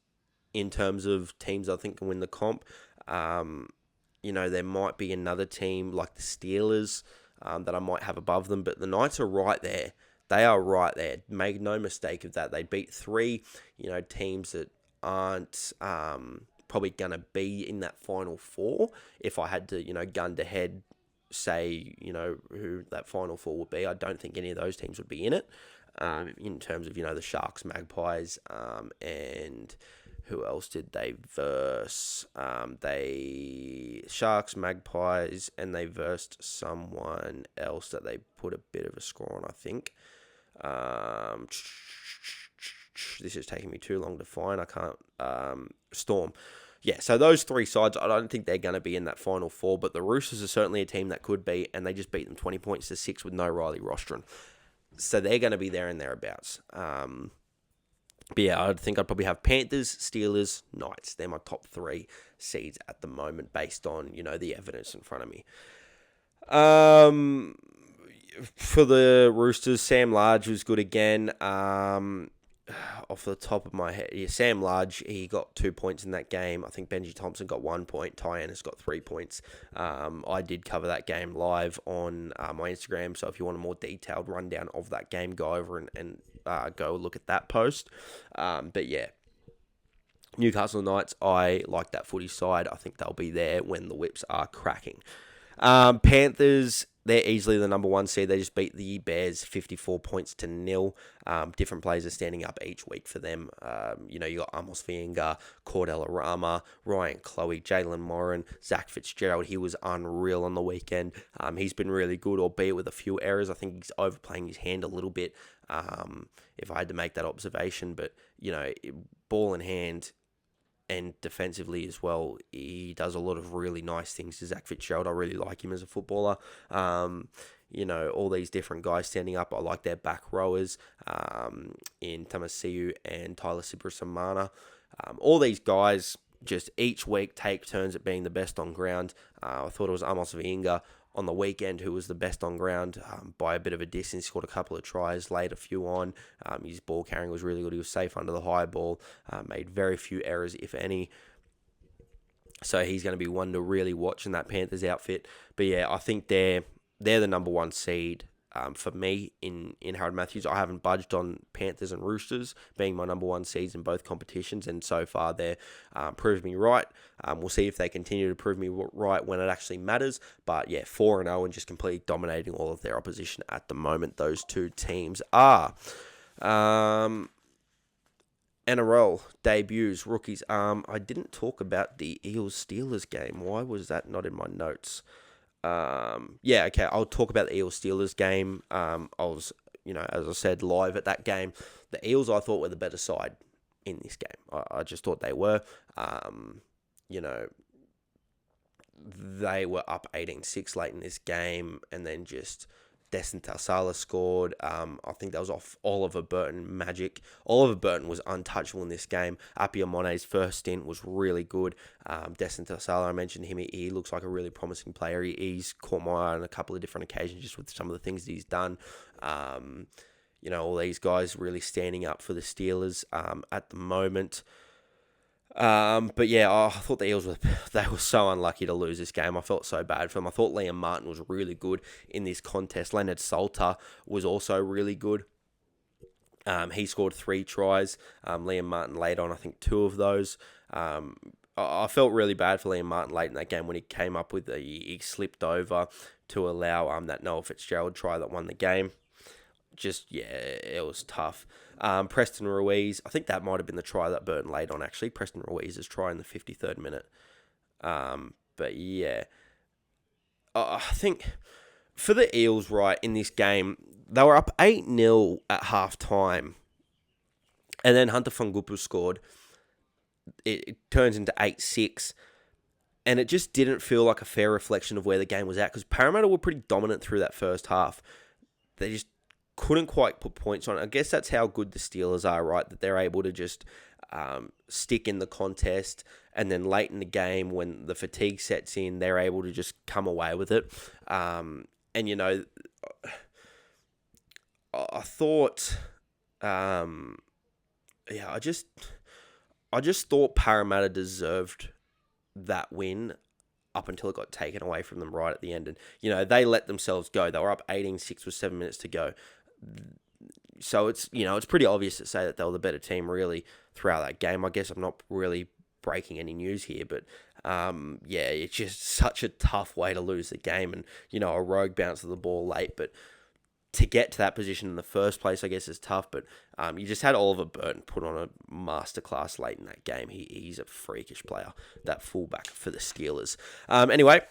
in terms of teams I think can win the comp. There might be another team like the Steelers that I might have above them, but the Knights are right there. they are right there. Make no mistake of that. They beat three, teams that aren't probably going to be in that final four. If I had to, gun to head, say, who that final four would be, I don't think any of those teams would be in it. In terms of, the Sharks, Magpies, and who else did they verse? Sharks, Magpies, and they versed someone else that they put a bit of a score on, I think. This is taking me too long to find. I can't. Storm. Yeah, so those three sides, I don't think they're going to be in that final four, but the Roosters are certainly a team that could be, and they just beat them 20 points to 6 with no Riley Rostron. So they're going to be there and thereabouts. But yeah, I think I'd probably have Panthers, Steelers, Knights. They're my top 3 seeds at the moment based on, the evidence in front of me. For the Roosters, Sam Large was good again. Off the top of my head, Sam Large, he got 2 points in that game. I think Benji Thompson got 1 point. Tyann has got 3 points. I did cover that game live on my Instagram, so if you want a more detailed rundown of that game, go over and go look at that post. But yeah, Newcastle Knights, I like that footy side. I think they'll be there when the whips are cracking. Panthers, they're easily the number 1 seed. They just beat the Bears 54 points to 0. Different players are standing up each week for them. You got Amos Fienga, Cordell Arama, Ryan Chloe, Jalen Moran, Zach Fitzgerald. He was unreal on the weekend. He's been really good, albeit with a few errors. I think he's overplaying his hand a little bit, if I had to make that observation. But, ball in hand, and defensively as well, he does a lot of really nice things to Zach Fitzgerald. I really like him as a footballer. All these different guys standing up. I like their back rowers in Tamasiu and Tyler Sibrasamana. All these guys just each week take turns at being the best on ground. I thought it was Amos Vienga on the weekend who was the best on ground by a bit of a distance. He scored a couple of tries, laid a few on. His ball carrying was really good. He was safe under the high ball, made very few errors, if any. So he's going to be one to really watch in that Panthers outfit. But yeah, I think they're the number 1 seed for me in Harold Matthews. I haven't budged on Panthers and Roosters being my number 1 seeds in both competitions, and so far they're proved me right. We'll see if they continue to prove me right when it actually matters. But yeah, 4-0 and just completely dominating all of their opposition at the moment. Those two teams are. NRL debuts, rookies. I didn't talk about the Eels-Steelers game. Why was that not in my notes? Okay, I'll talk about the Eels-Steelers game. I was, as I said, live at that game. The Eels, I thought, were the better side in this game. I just thought they were. They were up 18-6 late in this game, and then just Destin Tarsala scored. I think that was off Oliver Burton magic. Oliver Burton was untouchable in this game. Apia Mone's first stint was really good. Destin Tarsala, I mentioned him. He looks like a really promising player. He's caught my eye on a couple of different occasions just with some of the things that he's done. All these guys really standing up for the Steelers at the moment. But yeah, I thought the Eels they were so unlucky to lose this game. I felt so bad for them. I thought Liam Martin was really good in this contest. Leonard Salter was also really good. He scored 3 tries. Liam Martin laid on, I think, 2 of those. I felt really bad for Liam Martin late in that game when he came up with he slipped over to allow that Noah Fitzgerald try that won the game. It was tough. Preston Ruiz, I think that might have been the try that Burton laid on, actually. Preston Ruiz's try in the 53rd minute. But yeah, I think for the Eels, right, in this game, they were up 8-0 at half-time. And then Hunter Fungupu scored. It turns into 8-6. And it just didn't feel like a fair reflection of where the game was at, because Parramatta were pretty dominant through that first half. They just couldn't quite put points on it. I guess that's how good the Steelers are, right? That they're able to just stick in the contest, and then late in the game when the fatigue sets in, they're able to just come away with it. I thought, I just thought Parramatta deserved that win up until it got taken away from them right at the end. And, they let themselves go. They were up 18-6 with 7 minutes to go. So it's pretty obvious to say that they were the better team really throughout that game. I guess I'm not really breaking any news here, but it's just such a tough way to lose the game, and a rogue bounce of the ball late, but to get to that position in the first place, I guess, is tough. But you just had Oliver Burton put on a masterclass late in that game. He's a freakish player, that fullback for the Steelers. Anyway,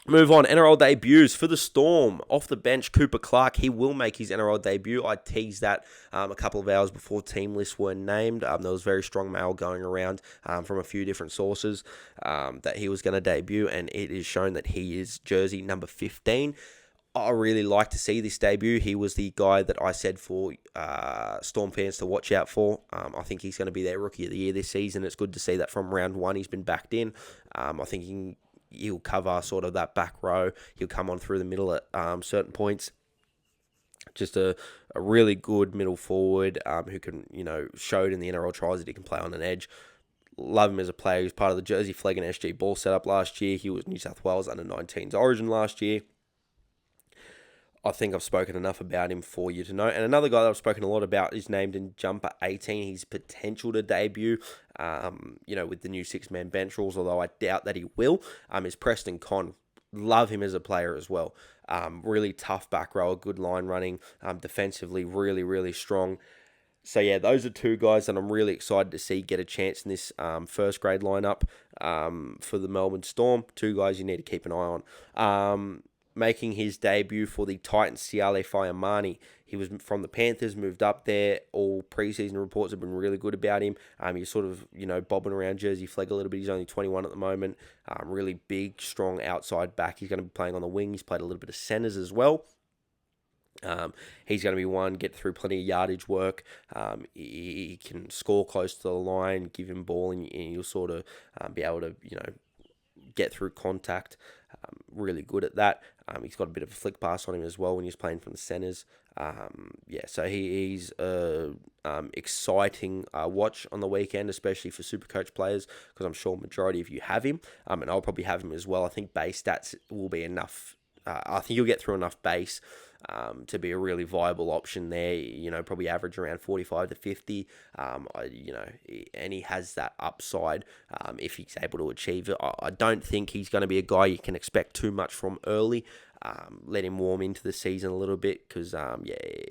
move on. NRL debuts for the Storm. Off the bench, Cooper Clark. He will make his NRL debut. I teased that a couple of hours before team lists were named. There was very strong mail going around from a few different sources that he was going to debut, and it is shown that he is jersey number 15. I really like to see this debut. He was the guy that I said for Storm fans to watch out for. I think he's going to be their Rookie of the Year this season. It's good to see that from round one he's been backed in. I think he'll cover sort of that back row. He'll come on through the middle at certain points. Just a really good middle forward who can, showed in the NRL trials that he can play on an edge. Love him as a player. He was part of the Jersey Flegg and SG Ball setup last year. He was New South Wales under-19s Origin last year. I think I've spoken enough about him for you to know. And another guy that I've spoken a lot about is named in jumper 18. His potential to debut, with the new six-man bench rules, although I doubt that he will, is Preston Conn. Love him as a player as well. Really tough back rower, good line running, defensively really, really strong. So, yeah, those are two guys that I'm really excited to see get a chance in this first grade lineup for the Melbourne Storm. Two guys you need to keep an eye on. Making his debut for the Titans, Siale Faiamani. He was from the Panthers, moved up there. All preseason reports have been really good about him. He's sort of, bobbing around Jersey Flegg a little bit. He's only 21 at the moment. Really big, strong outside back. He's going to be playing on the wing. He's played a little bit of centres as well. He's going to be one, get through plenty of yardage work. He can score close to the line, give him ball, and you'll sort of be able to, get through contact. Really good at that. He's got a bit of a flick pass on him as well when he's playing from the centres. So he's exciting watch on the weekend, especially for Supercoach players, because I'm sure majority of you have him, and I'll probably have him as well. I think base stats will be enough. I think you'll get through enough base to be a really viable option there. Probably average around 45 to 50. And he has that upside if he's able to achieve it. I don't think he's going to be a guy you can expect too much from early. Let him warm into the season a little bit because,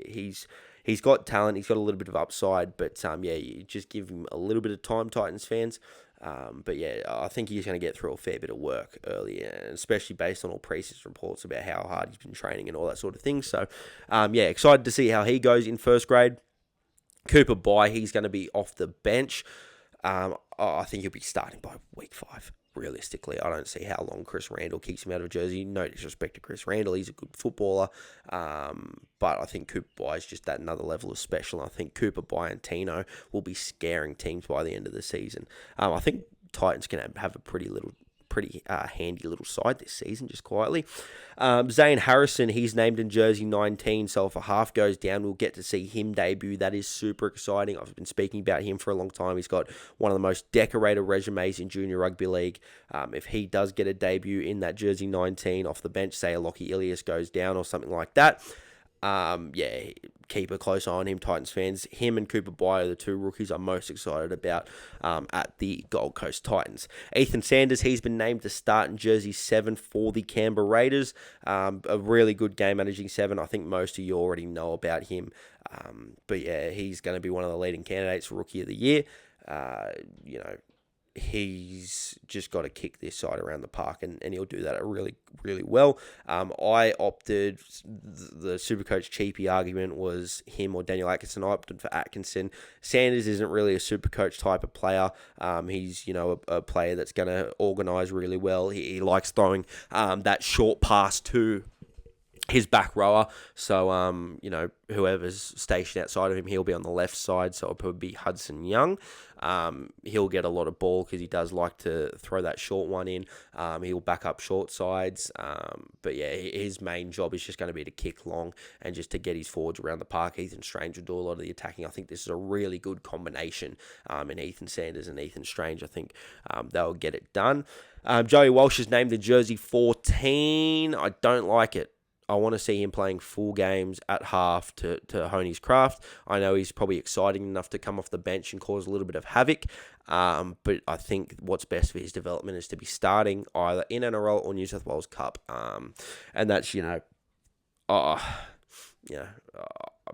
he's got talent. He's got a little bit of upside, but you just give him a little bit of time, Titans fans. I think he's going to get through a fair bit of work early, especially based on all preseason reports about how hard he's been training and all that sort of thing. So, excited to see how he goes in first grade. Cooper Bye, he's going to be off the bench. I think he'll be starting by week 5. Realistically, I don't see how long Chris Randall keeps him out of Jersey. No disrespect to Chris Randall, he's a good footballer. But I think Cooper Bye is just at another level of special. I think Cooper Bye and Tino will be scaring teams by the end of the season. I think Titans can have a pretty handy little side this season, just quietly. Zane Harrison, he's named in jersey 19, so if a half goes down, we'll get to see him debut. That is super exciting. I've been speaking about him for a long time. He's got one of the most decorated resumes in junior rugby league. If he does get a debut in that jersey 19 off the bench, say a Lockie Ilias goes down or something like that, keep a close eye on him, Titans fans. Him and Cooper Bye are the two rookies I'm most excited about at the Gold Coast Titans. Ethan Sanders, he's been named to start in jersey 7 for the Canberra Raiders. A really good game managing 7. I think most of you already know about him. He's going to be one of the leading candidates for Rookie of the Year. He's just got to kick this side around the park, and he'll do that really, really well. I opted, the Supercoach cheapie argument was him or Daniel Atkinson. I opted for Atkinson. Sanders isn't really a Supercoach type of player. He's, a player that's going to organise really well. He likes throwing that short pass to his back rower, so whoever's stationed outside of him, he'll be on the left side, so it'll probably be Hudson Young. He'll get a lot of ball because he does like to throw that short one in. He'll back up short sides, his main job is just going to be to kick long and just to get his forwards around the park. Ethan Strange will do a lot of the attacking. I think this is a really good combination in Ethan Sanders and Ethan Strange. I think they'll get it done. Joey Walsh is named the jersey 14. I don't like it. I want to see him playing full games at half to hone his craft. I know he's probably exciting enough to come off the bench and cause a little bit of havoc, but I think what's best for his development is to be starting either in NRL or New South Wales Cup, and that's,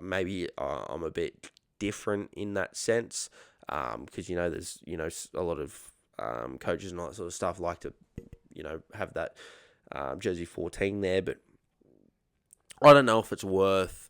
maybe I'm a bit different in that sense, because, there's, a lot of coaches and all that sort of stuff like to, have that jersey 14 there, but I don't know if it's worth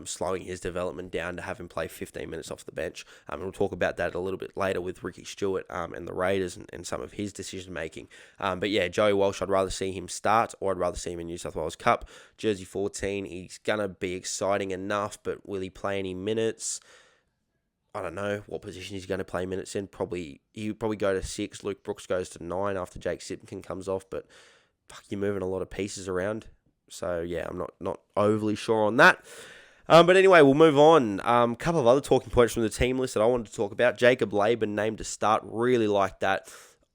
slowing his development down to have him play 15 minutes off the bench. We'll talk about that a little bit later with Ricky Stewart and the Raiders and some of his decision making. But yeah, Joey Walsh, I'd rather see him start, or I'd rather see him in New South Wales Cup. Jersey 14, he's going to be exciting enough, but will he play any minutes? I don't know what position he's going to play minutes in. He'll probably go to 6. Luke Brooks goes to 9 after Jake Simpkin comes off, but you're moving a lot of pieces around. So, yeah, I'm not overly sure on that. But anyway, we'll move on. A couple of other talking points from the team list that I wanted to talk about. Jacob Laban named to start. Really like that.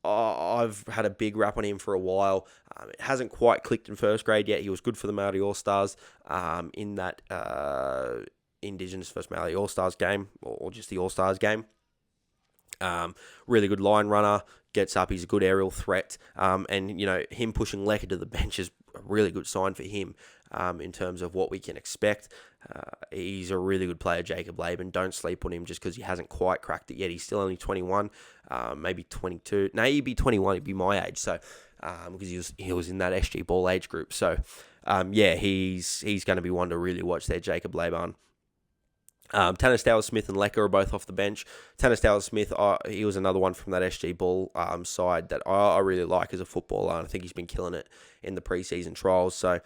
I've had a big rap on him for a while. It hasn't quite clicked in first grade yet. He was good for the Māori All-Stars in that Indigenous First Māori All-Stars game, or just the All-Stars game. Really good line runner, gets up, he's a good aerial threat, and him pushing Lecker to the bench is a really good sign for him in terms of what we can expect. He's a really good player, Jacob Laban. Don't sleep on him just because he hasn't quite cracked it yet. He's still only 21, maybe 22. No, he'd be 21, he'd be my age, so because he was in that SG Ball age group. So he's going to be one to really watch there, Jacob Laban. Tanner Stowers-Smith and Lecker are both off the bench. Tanner Stowers-Smith, he was another one from that SG Ball side that I really like as a footballer, and I think he's been killing it in the preseason trials. So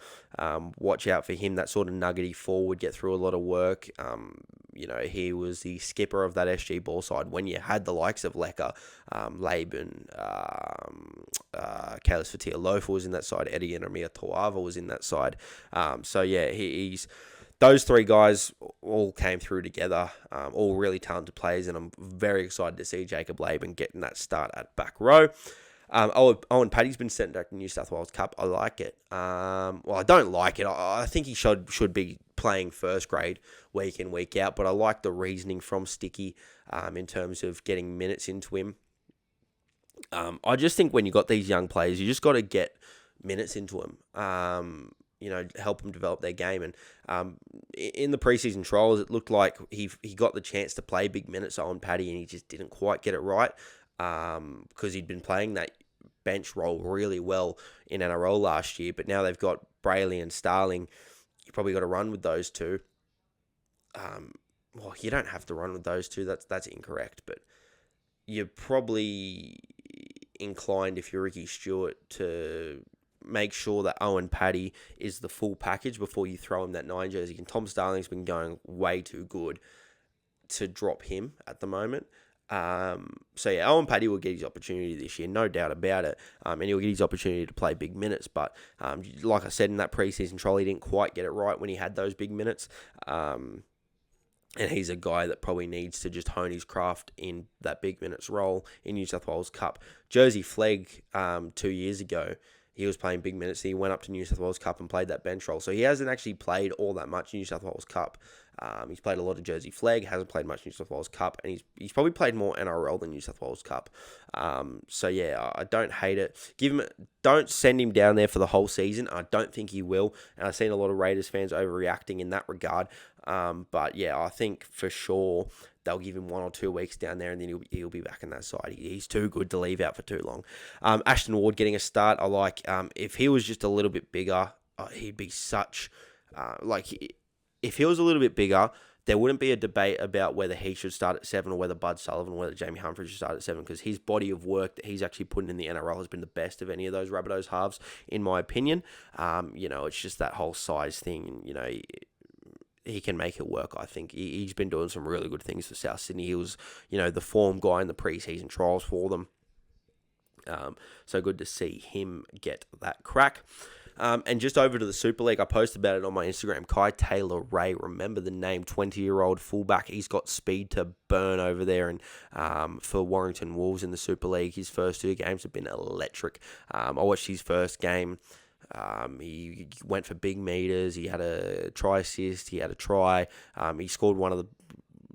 watch out for him, that sort of nuggety forward, get through a lot of work. He was the skipper of that SG Ball side when you had the likes of Lecker, Laban, Kalis Fatia-Lofa was in that side, Eddie and Amir Tawava was in that side. He's... Those three guys all came through together, all really talented players, and I'm very excited to see Jacob Laban getting that start at back row. Owen Paddy's been sent back to New South Wales Cup. I like it. I don't like it. I think he should be playing first grade week in, week out, but I like the reasoning from Sticky in terms of getting minutes into him. I just think when you got these young players, you just got to get minutes into them. Help them develop their game. And in the preseason trials, it looked like he got the chance to play big minutes on Paddy, and he just didn't quite get it right because he'd been playing that bench role really well in NRL last year. But now they've got Brayley and Starling. You probably got to run with those two. You don't have to run with those two. That's incorrect. But you're probably inclined, if you're Ricky Stewart, to make sure that Owen Paddy is the full package before you throw him that 9 jersey. And Tom Starling's been going way too good to drop him at the moment. Owen Paddy will get his opportunity this year, no doubt about it. And he'll get his opportunity to play big minutes. But like I said, in that preseason trial, he didn't quite get it right when he had those big minutes. And he's a guy that probably needs to just hone his craft in that big minutes role in New South Wales Cup. Jersey Flegg 2 years ago, he was playing big minutes. He went up to New South Wales Cup and played that bench role. So he hasn't actually played all that much in New South Wales Cup. He's played a lot of Jersey Flegg, hasn't played much New South Wales Cup, and he's probably played more NRL than New South Wales Cup. I don't hate it. Don't send him down there for the whole season. I don't think he will, and I've seen a lot of Raiders fans overreacting in that regard. I think for sure they'll give him 1 or 2 weeks down there, and then he'll be back in that side. He's too good to leave out for too long. Ashton Ward getting a start, I like. If he was just a little bit bigger, he'd be such... if he was a little bit bigger, there wouldn't be a debate about whether he should start at 7 or whether Bud Sullivan or whether Jamie Humphrey should start at 7, because his body of work that he's actually putting in the NRL has been the best of any of those Rabbitohs halves, in my opinion. It's just that whole size thing, and, he can make it work, I think. He's been doing some really good things for South Sydney. He was, the form guy in the preseason trials for them. So good to see him get that crack. And just over to the Super League, I posted about it on my Instagram. Kai Taylor-Ray, remember the name, 20-year-old fullback. He's got speed to burn over there. And for Warrington Wolves in the Super League, his first 2 games have been electric. I watched his first game He went for big meters. He had a try assist. He had a try. He scored one of the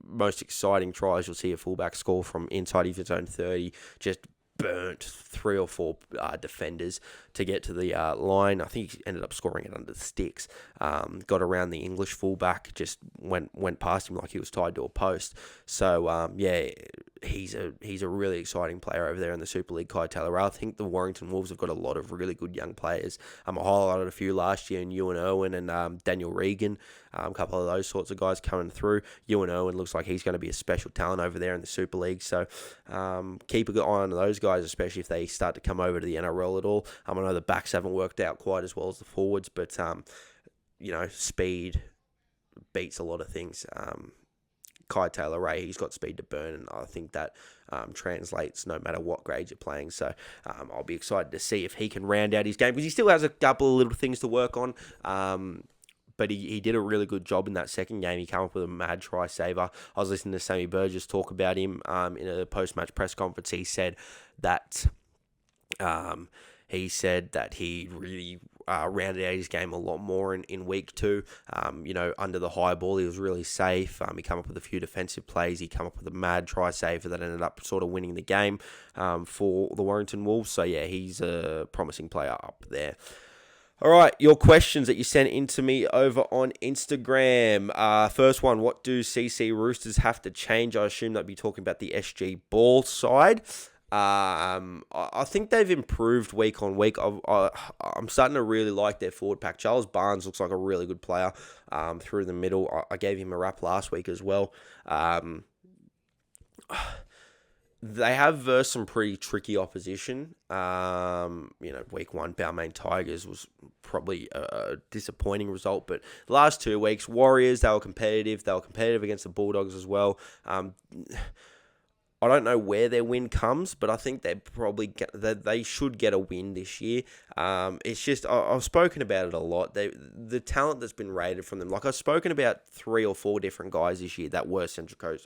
most exciting tries you'll see a fullback score from inside of his own 30. Just burnt 3 or 4 defenders to get to the line. I think he ended up scoring it under the sticks. Got around the English fullback, just went past him like he was tied to a post. So he's a really exciting player over there in the Super League, Kai Taylor. I think the Warrington Wolves have got a lot of really good young players. I highlighted a few last year in Ewan Irwin and Daniel Regan, a couple of those sorts of guys coming through. Ewan Irwin looks like he's going to be a special talent over there in the Super League. So keep a good eye on those guys, especially if they start to come over to the NRL at all. I know the backs haven't worked out quite as well as the forwards, but speed beats a lot of things. Kai Taylor Ray, he's got speed to burn, and I think that translates no matter what grade you're playing. So I'll be excited to see if he can round out his game, because he still has a couple of little things to work on. But he did a really good job in that second game. He came up with a mad try saver. I was listening to Sammy Burgess talk about him in a post-match press conference. He said that he really rounded out his game a lot more in week 2. Under the high ball, he was really safe. He came up with a few defensive plays. He came up with a mad try saver that ended up sort of winning the game for the Warrington Wolves. So, yeah, he's a promising player up there. All right, your questions that you sent in to me over on Instagram. First one, what do CC Roosters have to change? I assume they'd be talking about the SG Ball side. I think they've improved week on week. I'm starting to really like their forward pack. Charles Barnes looks like a really good player through the middle. I gave him a rap last week as well. They have versed some pretty tricky opposition. Week 1, Balmain Tigers was probably a disappointing result, but the last 2 weeks, Warriors, they were competitive. They were competitive against the Bulldogs as well. I don't know where their win comes, but I think they should get a win this year. It's just, I've spoken about it a lot. The talent that's been rated from them, like I've spoken about 3 or 4 different guys this year that were Central Coast,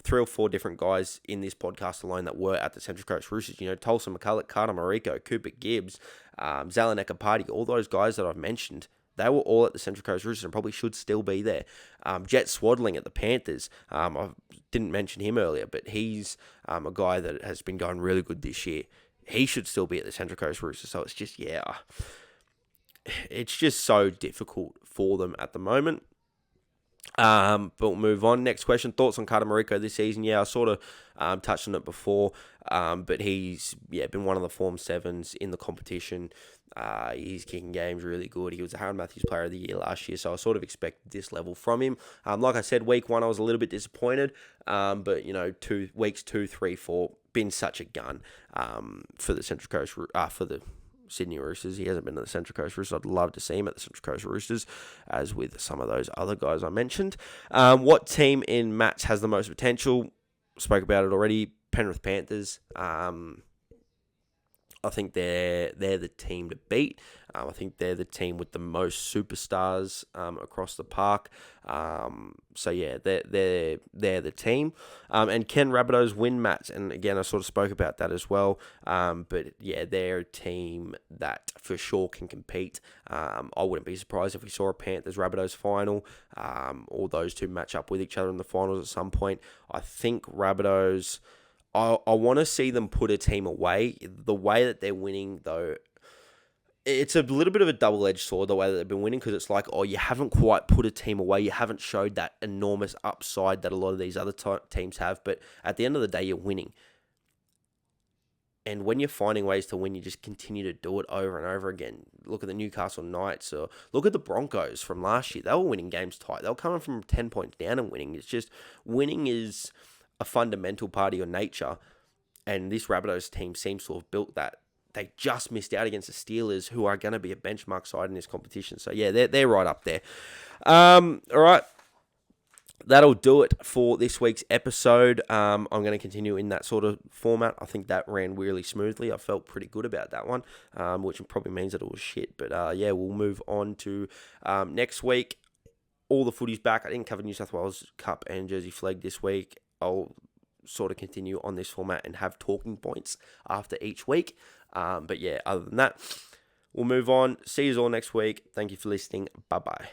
3 or 4 different guys in this podcast alone that were at the Central Coast Roosters. Tulsa McCulloch, Carter Mariko, Cooper Gibbs, Zalanek Apati, all those guys that I've mentioned, they were all at the Central Coast Roosters and probably should still be there. Jet Swaddling at the Panthers. I didn't mention him earlier, but he's a guy that has been going really good this year. He should still be at the Central Coast Roosters. So it's just, it's just so difficult for them at the moment. But we'll move on. Next question. Thoughts on Carter Mariko this season? Yeah, I sort of touched on it before, but he's been one of the Form 7s in the competition. His kicking game's really good. He was the Harold Matthews Player of the Year last year, so I sort of expected this level from him. Like I said, week 1 I was a little bit disappointed, but weeks 2, 3, 4 been such a gun for the Central Coast for the Sydney Roosters. He hasn't been at the Central Coast Roosters. I'd love to see him at the Central Coast Roosters, as with some of those other guys I mentioned. What team in Mats has the most potential? Spoke about it already. Penrith Panthers. I think they're the team to beat. I think they're the team with the most superstars across the park. They're the team. And Ken Rabbitohs win Mats, and again I sort of spoke about that as well. They're a team that for sure can compete. I wouldn't be surprised if we saw a Panthers Rabbitohs final, or those two match up with each other in the finals at some point. I think Rabbitohs, I want to see them put a team away. The way that they're winning, though, it's a little bit of a double-edged sword, the way that they've been winning, because it's like, you haven't quite put a team away. You haven't showed that enormous upside that a lot of these other teams have. But at the end of the day, you're winning. And when you're finding ways to win, you just continue to do it over and over again. Look at the Newcastle Knights, or look at the Broncos from last year. They were winning games tight. They were coming from 10 points down and winning. It's just, winning is a fundamental part of your nature, and this Rabbitohs team seems to have built that. They just missed out against the Steelers, who are going to be a benchmark side in this competition. So yeah, they're right up there. All right, that'll do it for this week's episode. I'm going to continue in that sort of format. I think that ran really smoothly. I felt pretty good about that one, which probably means that it was shit. But we'll move on to next week. All the footy's back. I didn't cover New South Wales Cup and Jersey Flag this week. I'll sort of continue on this format and have talking points after each week. Other than that, we'll move on. See you all next week. Thank you for listening. Bye-bye.